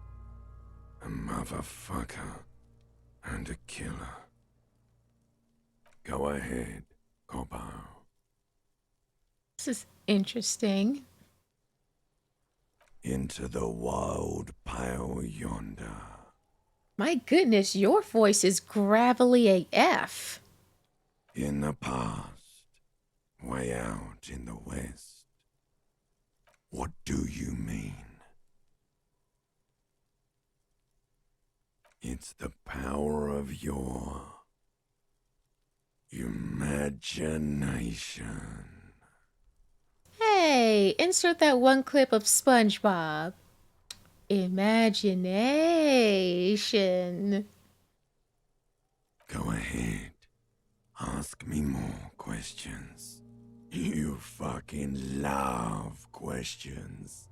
a motherfucker, and a killer. Go ahead, Cobbo. This is interesting. Into the wild pale yonder. My goodness, your voice is gravelly AF. In the past, way out in the west. What do you mean? It's the power of your imagination. Hey, insert that one clip of SpongeBob. Imagination. Go ahead. Ask me more questions. You fucking love questions.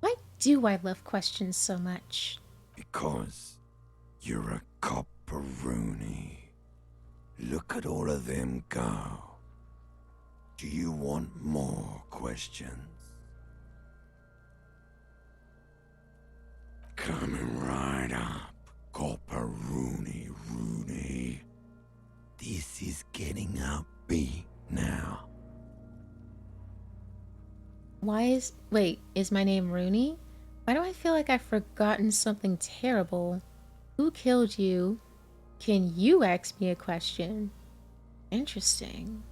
Why do I love questions so much? Because you're a copperoonie. Look at all of them go. Do you want more questions? Coming right up, copperoonie. This is getting upbeat now. Wait, is my name Rooney? Why do I feel like I've forgotten something terrible? Who killed you? Can you ask me a question? Interesting.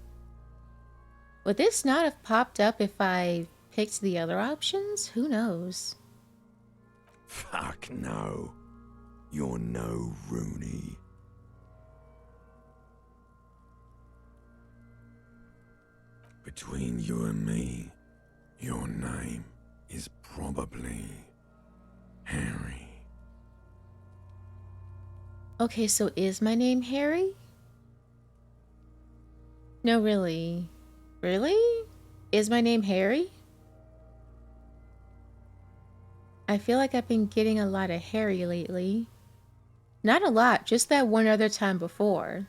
Would this not have popped up if I picked the other options? Who knows? Fuck no. You're no Rooney. Between you and me, your name is probably Harry. Okay, so is my name Harry? No, really. Really? Is my name Harry? I feel like I've been getting a lot of Harry lately. Not a lot, just that one other time before.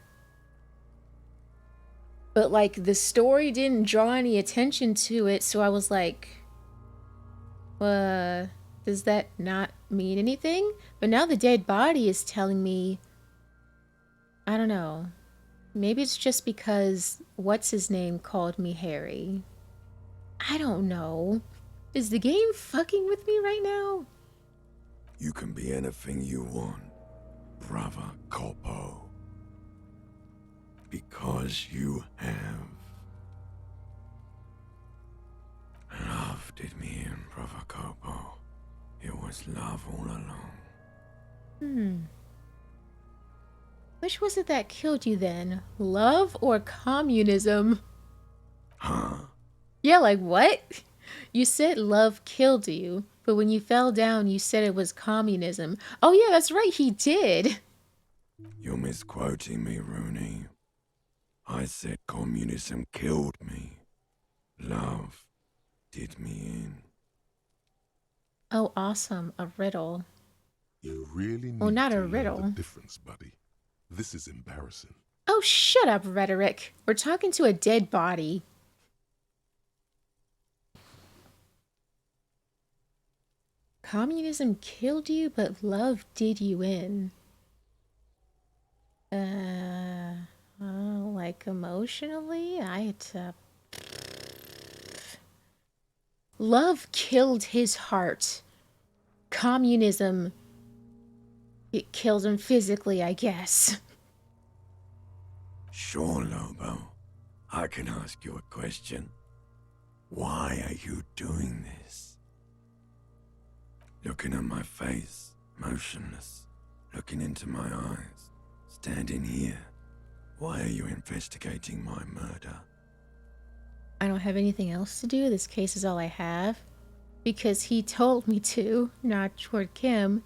But like the story didn't draw any attention to it, so I was like, does Does that not mean anything? But now the dead body is telling me... I don't know. Maybe it's just because what's his name called me Harry. I don't know. Is the game fucking with me right now? You can be anything you want, brother Corpo. Because you have. Love did me in, brother Corpo. It was love all along. Which was it that killed you then? Love or communism? Huh? Yeah, like what? You said love killed you, but when you fell down, you said it was communism. Oh yeah, that's right, he did. You're misquoting me, Rooney. I said communism killed me. Love did me in. Oh, awesome, a riddle. You really need Oh, not to a know the riddle. difference, buddy. This is embarrassing. Oh, shut up, rhetoric. We're talking to a dead body. Communism killed you, but love did you in. Like emotionally? I had to... Love killed his heart. Communism... It killed him physically, I guess. Sure, Lobo. I can ask you a question. Why are you doing this? Looking at my face, motionless, looking into my eyes, standing here. Why are you investigating my murder? I don't have anything else to do. This case is all I have. Because he told me to, not toward Kim.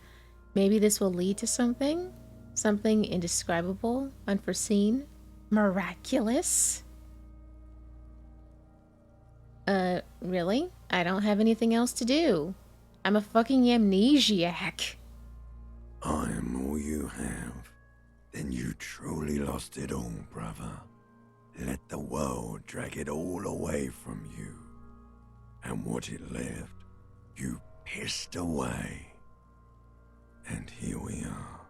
Maybe this will lead to something? Something indescribable, unforeseen, miraculous? Really? I don't have anything else to do. I'm a fucking amnesiac. I am all you have. Then you truly lost it all, brother. Let the world drag it all away from you. And what it left, you pissed away. And here we are.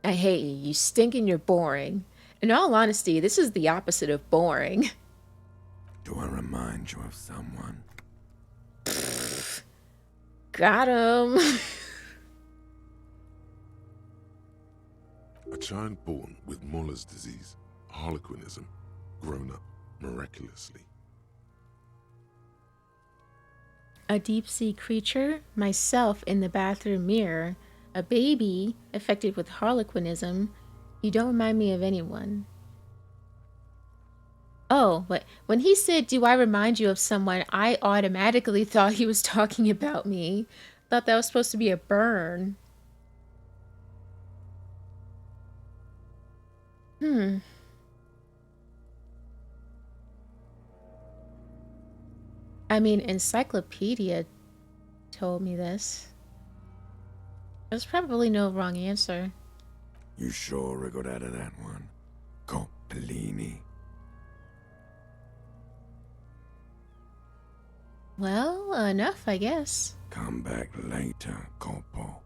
I hate you. You stink and you're boring. In all honesty, this is the opposite of boring. Do I remind you of someone? Got him. A child born with Muller's disease, harlequinism, grown up miraculously. A deep-sea creature, myself in the bathroom mirror, a baby affected with harlequinism. You don't remind me of anyone. Oh, but when he said, do I remind you of someone, I automatically thought he was talking about me. Thought that was supposed to be a burn. I mean, Encyclopedia told me this. There's probably no wrong answer. You sure wriggled out of that one? Coppellini. Well, enough, I guess. Come back later, Corpo.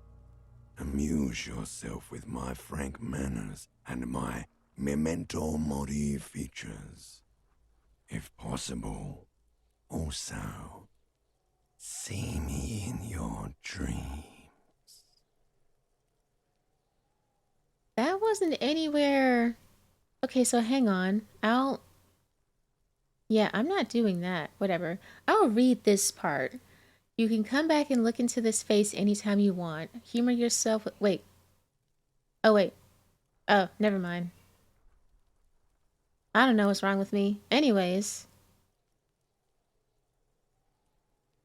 Amuse yourself with my frank manners and my memento mori features. If possible, also, see me in your dreams. That wasn't anywhere... Okay, so hang on. Yeah, I'm not doing that. Whatever. I'll read this part. You can come back and look into this face anytime you want. Humor yourself with... Wait. Oh, wait. Oh, never mind. I don't know what's wrong with me. Anyways.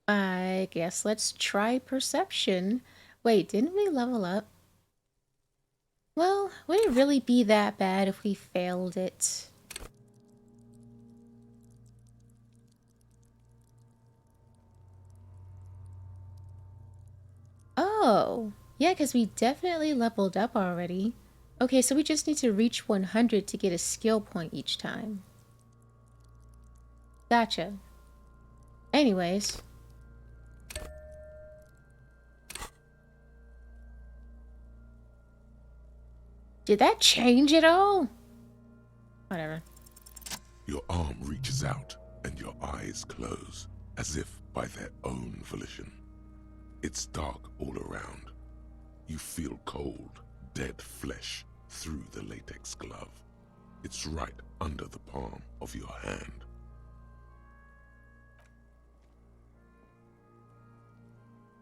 I guess let's try perception. Wait, didn't we level up? Well, would it really be that bad if we failed it? Oh, yeah, because we definitely leveled up already. Okay, so we just need to reach 100 to get a skill point each time. Gotcha. Anyways. Did that change at all? Whatever. Your arm reaches out and your eyes close, as if by their own volition. It's dark all around. You feel cold, dead flesh through the latex glove. It's right under the palm of your hand.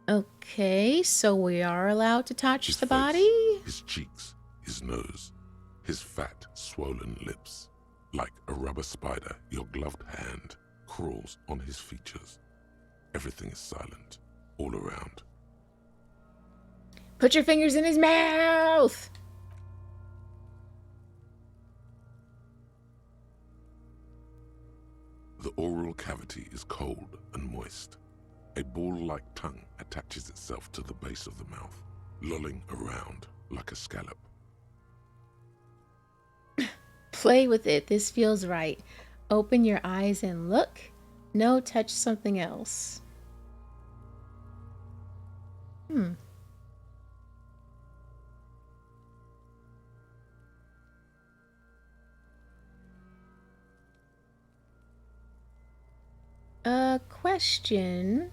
Okay, so we are allowed to touch His the face, body? his cheeks, his nose, his fat, swollen lips. Like a rubber spider, your gloved hand crawls on his features. Everything is silent, all around. Put your fingers in his mouth! The oral cavity is cold and moist. A ball-like tongue attaches itself to the base of the mouth, lolling around like a scallop. Play with it. This feels right. Open your eyes and look. No, touch something else. Question.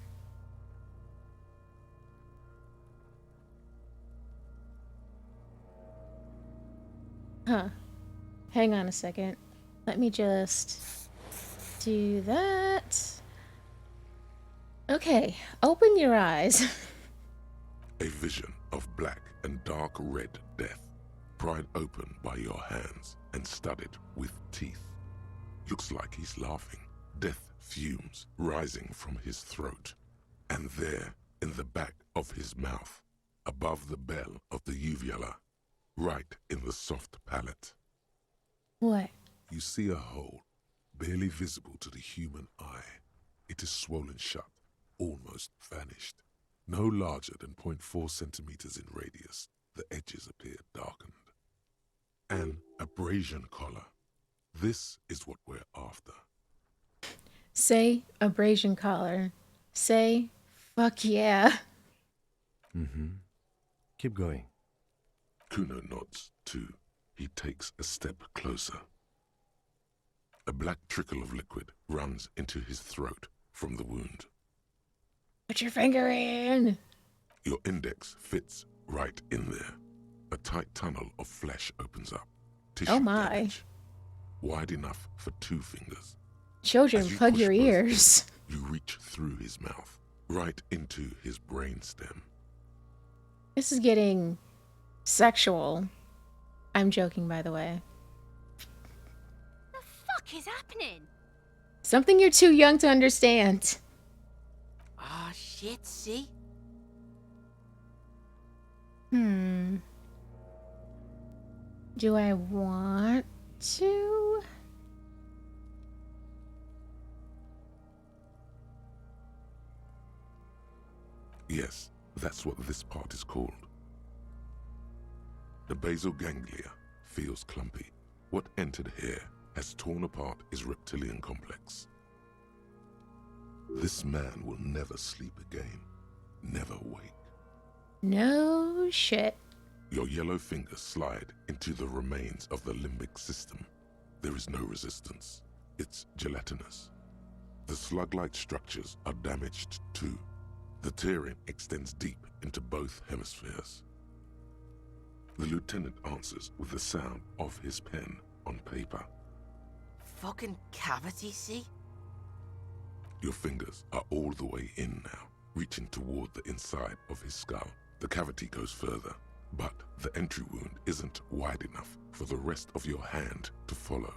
Huh. Hang on a second. Let me just do that. Okay, open your eyes. A vision of black and dark red death, pried open by your hands and studded with teeth. Looks like he's laughing. Death fumes rising from his throat. And there, in the back of his mouth, above the bell of the uvula, right in the soft palate, What? you see a hole, barely visible to the human eye. It is swollen shut, almost vanished. No larger than 0.4 centimeters in radius, the edges appear darkened. An abrasion collar. This is what we're after. Say abrasion collar. Say fuck yeah. Keep going. Kuno nods, too. He takes a step closer. A black trickle of liquid runs into his throat from the wound. Put your finger in. Your index fits right in there. A tight tunnel of flesh opens up. Tissue Oh my. damage. Wide enough for 2 fingers. Children, As you plug push your both ears. in, you reach through his mouth, right into his brainstem. This is getting sexual. I'm joking, by the way. The fuck is happening? Something you're too young to understand. Ah, shit, see? Do I want to? Yes, that's what this part is called. The basal ganglia feels clumpy. What entered here has torn apart his reptilian complex. This man will never sleep again, never wake. No shit. Your yellow fingers slide into the remains of the limbic system. There is no resistance. It's gelatinous. The slug-like structures are damaged too. The tearing extends deep into both hemispheres. The lieutenant answers with the sound of his pen on paper. Fucking cavity, see? Your fingers are all the way in now, reaching toward the inside of his skull. The cavity goes further, but the entry wound isn't wide enough for the rest of your hand to follow.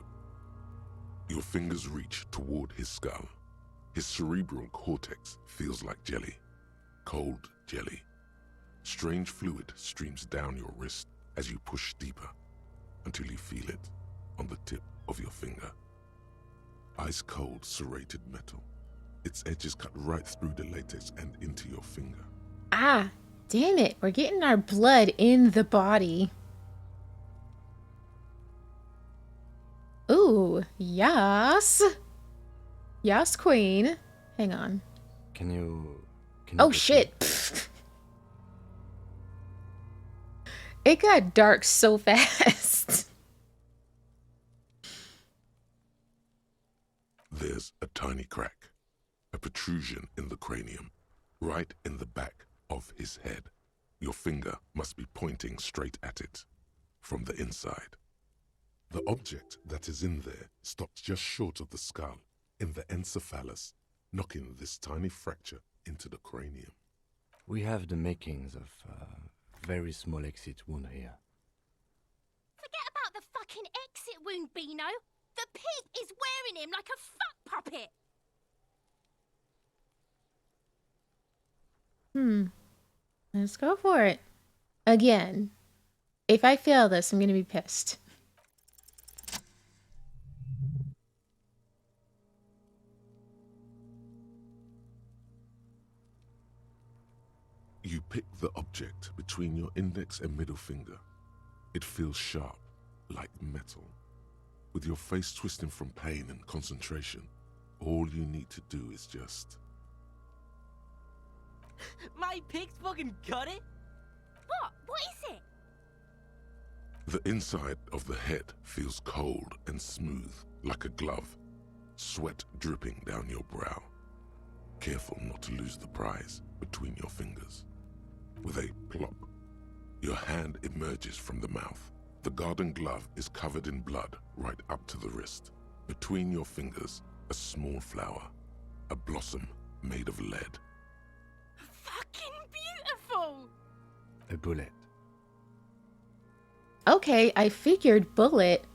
Your fingers reach toward his skull. His cerebral cortex feels like jelly, cold jelly. Strange fluid streams down your wrist as you push deeper until you feel it on the tip of your finger. Ice cold serrated metal. Its edges cut right through the latex and into your finger. Ah, damn it. We're getting our blood in the body. Ooh, yas. Yas, queen. Hang on. Can you Oh, proceed? shit. It got dark so fast. There's a tiny crack, a protrusion in the cranium, right in the back of his head. Your finger must be pointing straight at it, from the inside. The object that is in there stops just short of the skull, in the encephalus, knocking this tiny fracture into the cranium. We have the makings of a very small exit wound here. Forget about the fucking exit wound, Beano. The pig is wearing him like a fuck puppet. Let's go for it. Again. If I fail this, I'm gonna be pissed. You pick the object between your index and middle finger. It feels sharp, like metal. With your face twisting from pain and concentration, all you need to do is just... My pig's fucking got it. What? What is it? The inside of the head feels cold and smooth, like a glove. Sweat dripping down your brow. Careful not to lose the prize between your fingers. With a plop, your hand emerges from the mouth. The garden glove is covered in blood right up to the wrist. Between your fingers, a small flower, a blossom made of lead. Fucking beautiful. A bullet. Okay, I figured bullet.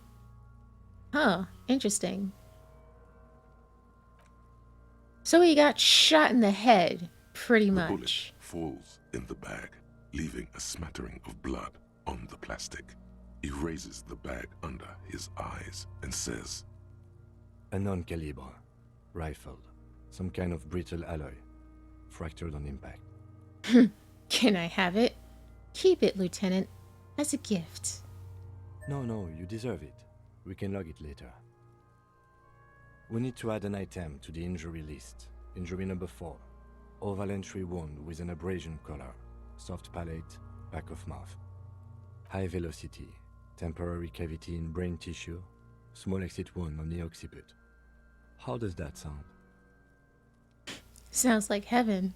Huh, interesting. So he got shot in the head, pretty The bullet much. falls in the bag, leaving a smattering of blood on the plastic. He raises the bag under his eyes and says, A non-calibre. Rifled. Some kind of brittle alloy. Fractured on impact. Can I have it? Keep it, Lieutenant, as a gift. No, you deserve it. We can log it later. We need to add an item to the injury list. Injury number 4. Oval entry wound with an abrasion collar. Soft palate, back of mouth. High velocity. Temporary cavity in brain tissue. Small exit wound on the occiput. How does that sound? Sounds like heaven.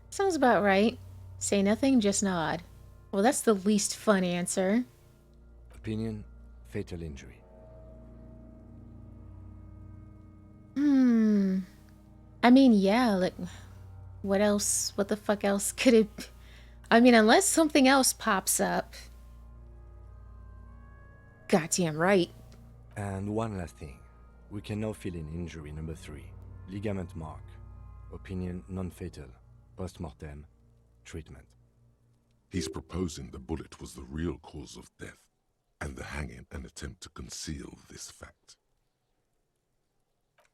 Sounds about right. Say nothing, just nod. Well, that's the least fun answer. Opinion, fatal injury. I mean, yeah, like, what else? What the fuck else could it be? I mean, unless something else pops up. Goddamn right. And one last thing. We can now fill in injury number 3. Ligament mark. Opinion non-fatal. Post-mortem. Treatment. he's proposing the bullet was the real cause of death, and the hanging an attempt to conceal this fact.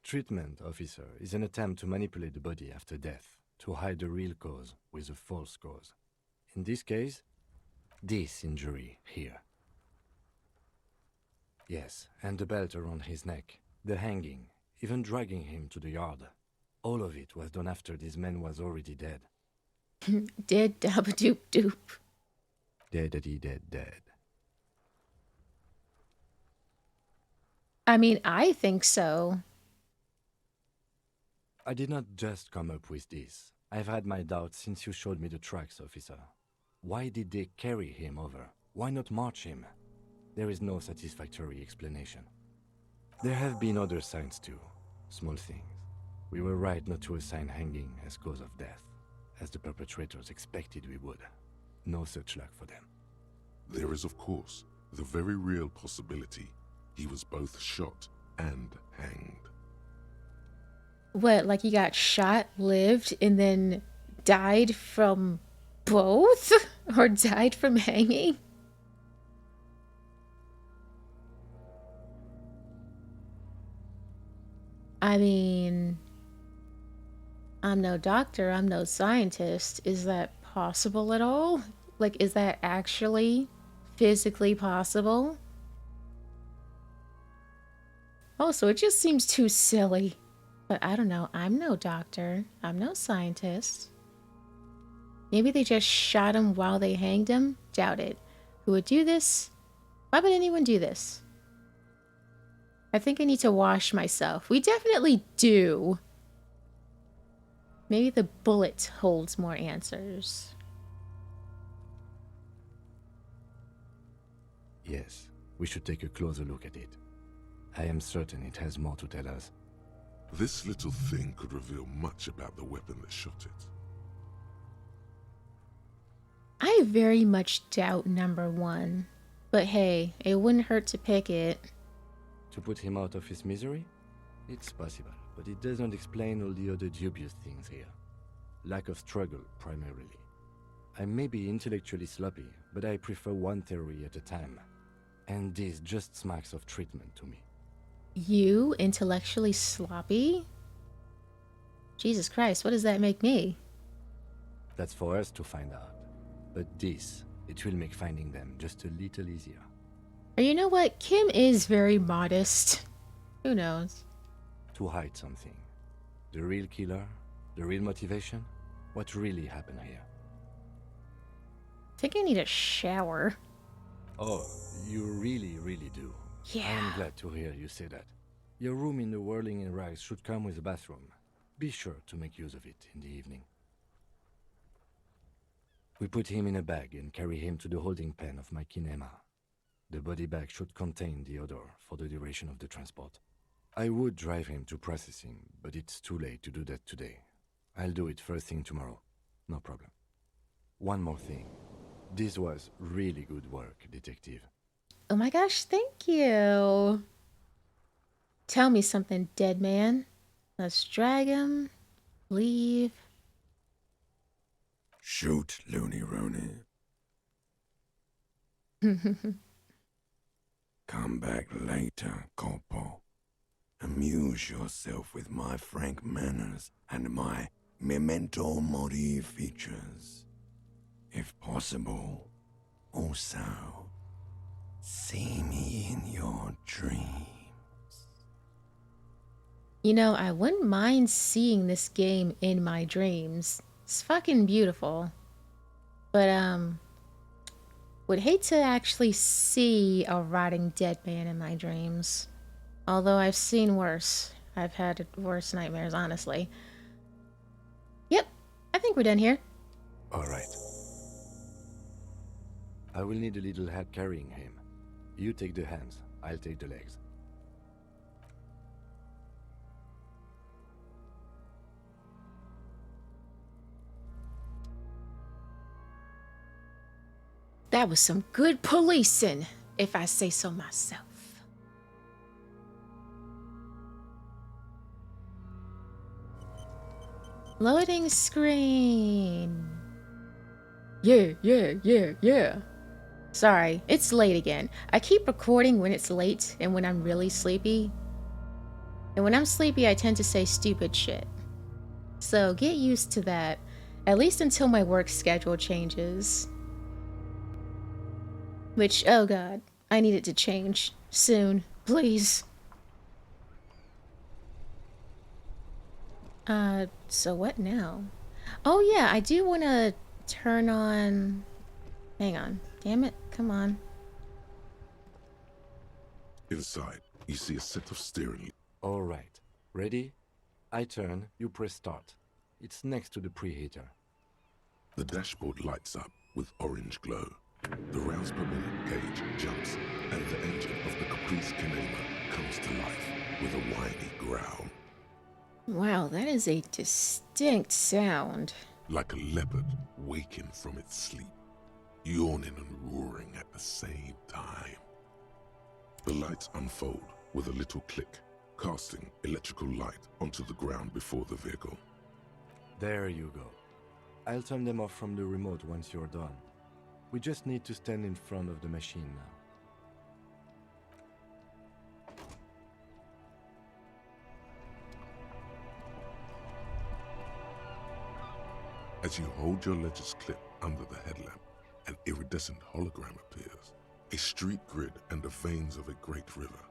Treatment, officer, is an attempt to manipulate the body after death, to hide the real cause with a false cause. In this case, this injury here. Yes, and the belt around his neck, the hanging, even dragging him to the yard. All of it was done after this man was already dead. Dead dabba doop doop. Dead. I mean, I think so. I did not just come up with this. I've had my doubts since you showed me the tracks, officer. Why did they carry him over? Why not march him? There is no satisfactory explanation. There have been other signs too. Small things. We were right not to assign hanging as cause of death, as the perpetrators expected we would. No such luck for them. There is, of course, the very real possibility he was both shot and hanged. What, like he got shot, lived, and then died from both? Or died from hanging? I mean, I'm no doctor, I'm no scientist. Is that possible at all? Like, is that actually physically possible? Also, it just seems too silly. But I don't know. I'm no doctor. I'm no scientist. Maybe they just shot him while they hanged him? Doubt it. who would do this. Why would anyone do this? I think I need to wash myself. We definitely do. Maybe the bullet holds more answers. Yes, we should take a closer look at it. I am certain it has more to tell us. This little thing could reveal much about the weapon that shot it. I very much doubt number one. But hey, it wouldn't hurt to pick it. To put him out of his misery? It's possible, but it doesn't explain all the other dubious things here. Lack of struggle, primarily. I may be intellectually sloppy, but I prefer one theory at a time. And this just smacks of treatment to me. You intellectually sloppy? Jesus Christ, what does that make me? That's for us to find out. But this, it will make finding them just a little easier. Or you know what? Kim is very modest. Who knows? To hide something. The real killer? The real motivation? What really happened here? I think I need a shower. Oh, you really do. Yeah. I'm glad to hear you say that. Your room in the Whirling in Rags should come with a bathroom. Be sure to make use of it in the evening. We put him in a bag and carry him to the holding pen of my kinema. The body bag should contain the odor for the duration of the transport. I would drive him to processing, but it's too late to do that today. I'll do it first thing tomorrow. No problem. One more thing. This was really good work, detective. Oh my gosh, thank you. Tell me something, dead man. Let's drag him. Leave. Shoot, Looney Rooney. Come back later, Corpo. Amuse yourself with my frank manners and my memento mori features. If possible, also, see me in your dreams. You know, I wouldn't mind seeing this game in my dreams. It's fucking beautiful. But, would hate to actually see a rotting dead man in my dreams. Although I've seen worse. I've had worse nightmares, honestly. Yep, I think we're done here. All right. I will need a little help carrying him. You take the hands, I'll take the legs. That was some good policing, if I say so myself. Loading screen. Yeah. Sorry, it's late again. I keep recording when it's late and when I'm really sleepy. And when I'm sleepy, I tend to say stupid shit. So get used to that, at least until my work schedule changes. Which, oh god, I need it to change soon, please. So what now? Oh yeah, I do want to turn on... Hang on. Damn it, come on. Inside, you see a set of steering. All right. Ready? I turn, you press start. It's next to the preheater. The dashboard lights up with orange glow. The rounds per minute gauge jumps, and the engine of the Caprice Kinema comes to life with a whiny growl. Wow, that is a distinct sound. Like a leopard waking from its sleep, yawning and roaring at the same time. The lights unfold with a little click, casting electrical light onto the ground before the vehicle. There you go. I'll turn them off from the remote once you're done. We just need to stand in front of the machine now. As you hold your ledger's clip under the headlamp, an iridescent hologram appears. A street grid and the veins of a great river.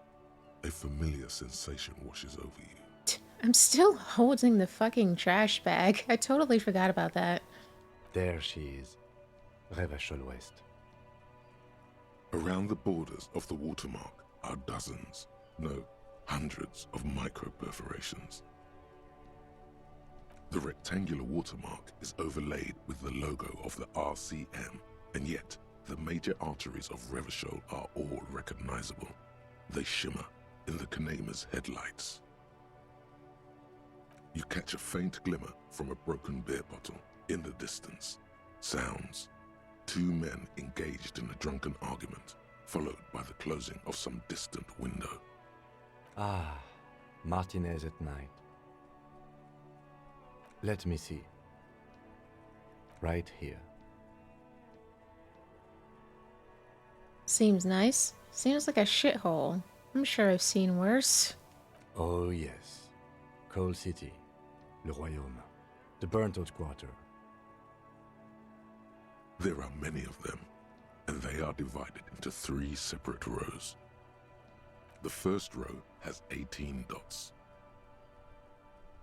A familiar sensation washes over you. I'm still holding the fucking trash bag. I totally forgot about that. There she is. Rêve à l'ouest. Around the borders of the watermark are dozens, no, hundreds of micro-perforations. The rectangular watermark is overlaid with the logo of the RCM, and yet the major arteries of Revachol are all recognizable. They shimmer in the Kanema's headlights. You catch a faint glimmer from a broken beer bottle in the distance. Sounds. Two men engaged in a drunken argument, followed by the closing of some distant window. Ah, Martinez at night. Let me see. Right here. Seems nice. Seems like a shithole. I'm sure I've seen worse. Oh yes. Coal City. Le Royaume. The burnt out quarter. There are many of them, and they are divided into 3 separate rows. The first row has 18 dots.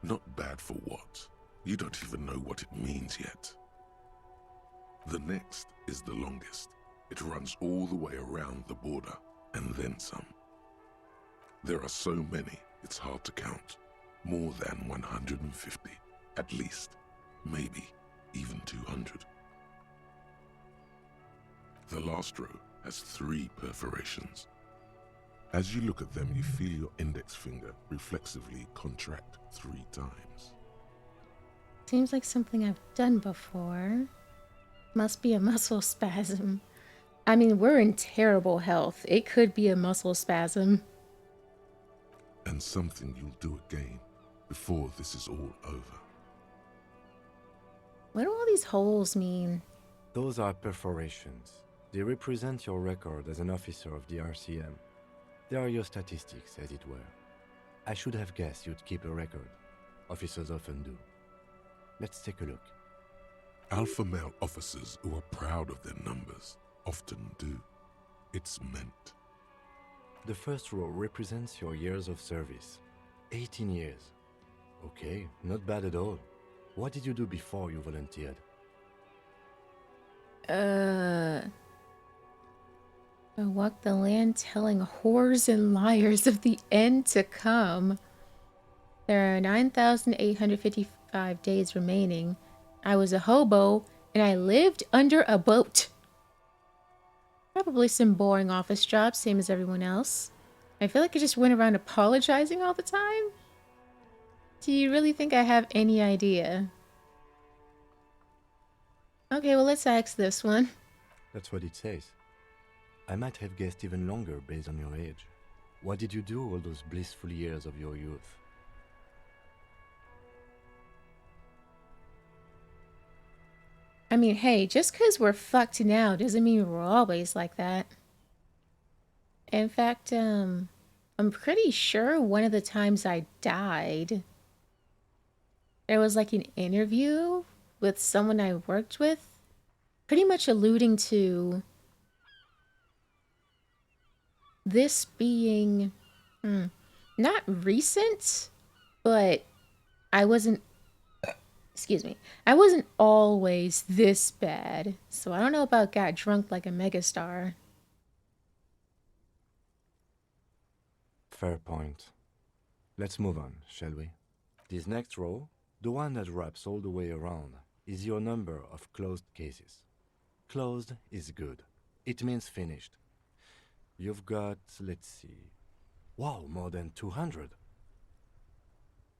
Not bad for what? You don't even know what it means yet. The next is the longest. It runs all the way around the border, and then some. There are so many, it's hard to count. More than 150, at least. Maybe even 200. The last row has 3 perforations. As you look at them, you feel your index finger reflexively contract 3 times. Seems like something I've done before. Must be a muscle spasm. I mean, we're in terrible health. It could be a muscle spasm. And something you'll do again before this is all over. What do all these holes mean? Those are perforations. They represent your record as an officer of the RCM. They are your statistics, as it were. I should have guessed you'd keep a record. Officers often do. Let's take a look. Alpha male officers who are proud of their numbers often do. It's meant. The first row represents your years of service. 18 years. Okay, not bad at all. What did you do before you volunteered? I walk the land telling whores and liars of the end to come. There are 9,855 days remaining. I was a hobo, and I lived under a boat. Probably some boring office jobs, same as everyone else. I feel like I just went around apologizing all the time. Do you really think I have any idea? Okay, well, let's ask this one. That's what it says. I might have guessed even longer based on your age. What did you do all those blissful years of your youth? I mean, hey, just because we're fucked now doesn't mean we're always like that. In fact, I'm pretty sure one of the times I died, there was like an interview with someone I worked with, pretty much alluding to this being not recent, but I wasn't always this bad. So I don't know about got drunk like a megastar. Fair point. Let's move on, shall we? This next row, the one that wraps all the way around, is your number of closed cases. Closed is good. It means finished. You've got, let's see... Wow, more than 200.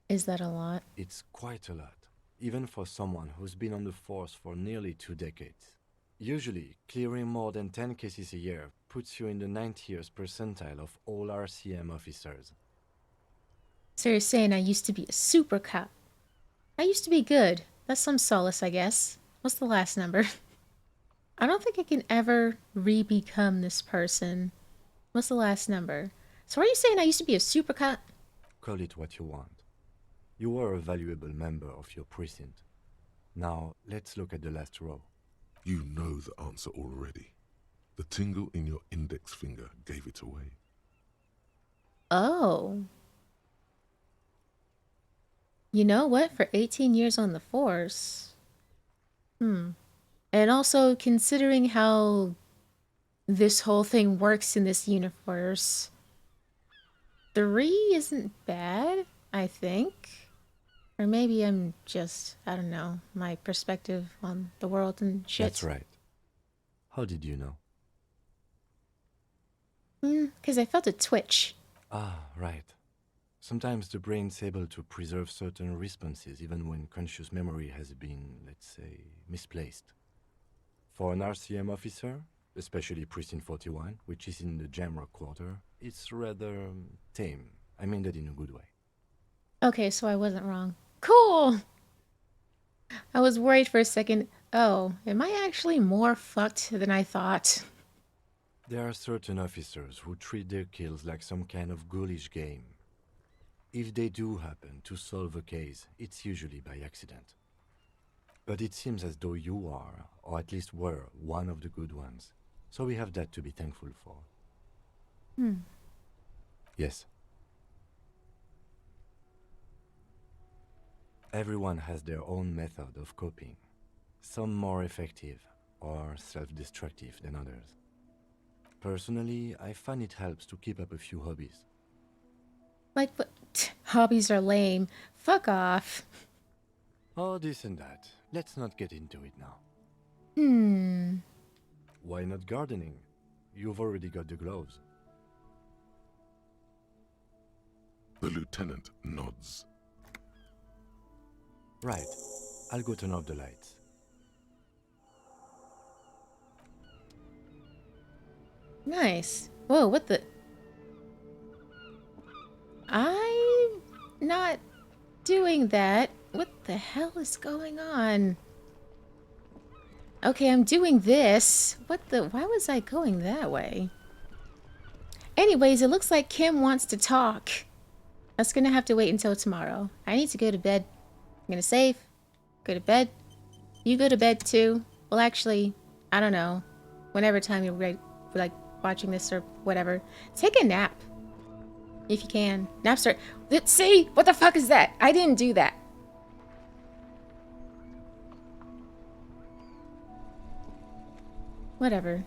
Is that a lot? It's quite a lot, even for someone who's been on the force for nearly 2 decades. Usually, clearing more than 10 cases a year puts you in the 90th percentile of all RCM officers. So you're saying I used to be a super cop. I used to be good. That's some solace, I guess. What's the last number? I don't think I can ever re-become this person. What's the last number? So are you saying I used to be a super cop? Call it what you want. You were a valuable member of your precinct. Now, let's look at the last row. You know the answer already. The tingle in your index finger gave it away. Oh. You know what? For 18 years on the force. And also considering how this whole thing works in this universe. 3 isn't bad, I think. Or maybe I'm just, I don't know, my perspective on the world and shit. That's right. How did you know? Because I felt a twitch. Ah, right. Sometimes the brain's able to preserve certain responses even when conscious memory has been, let's say, misplaced. For an RCM officer, especially Precinct 41, which is in the Jamrock Quarter, it's rather tame. I mean that in a good way. Okay, so I wasn't wrong. Cool! I was worried for a second. Oh, am I actually more fucked than I thought? There are certain officers who treat their kills like some kind of ghoulish game. If they do happen to solve a case, it's usually by accident. But it seems as though you are, or at least were, one of the good ones. So we have that to be thankful for. Yes. Everyone has their own method of coping. Some more effective or self-destructive than others. Personally, I find it helps to keep up a few hobbies. Like, but hobbies are lame. Fuck off. Oh, this and that. Let's not get into it now. Why not gardening? You've already got the gloves. The lieutenant nods. Right. I'll go turn off the lights. Nice. Whoa, what the? I'm not doing that. What the hell is going on? Okay, I'm doing this. What the? Why was I going that way? Anyways, it looks like Kim wants to talk. That's gonna have to wait until tomorrow. I need to go to bed. I'm gonna save. Go to bed. You go to bed too. Well, actually, I don't know. Whenever time you're like watching this or whatever, take a nap if you can. Nap start. Let's see. What the fuck is that? I didn't do that. Whatever.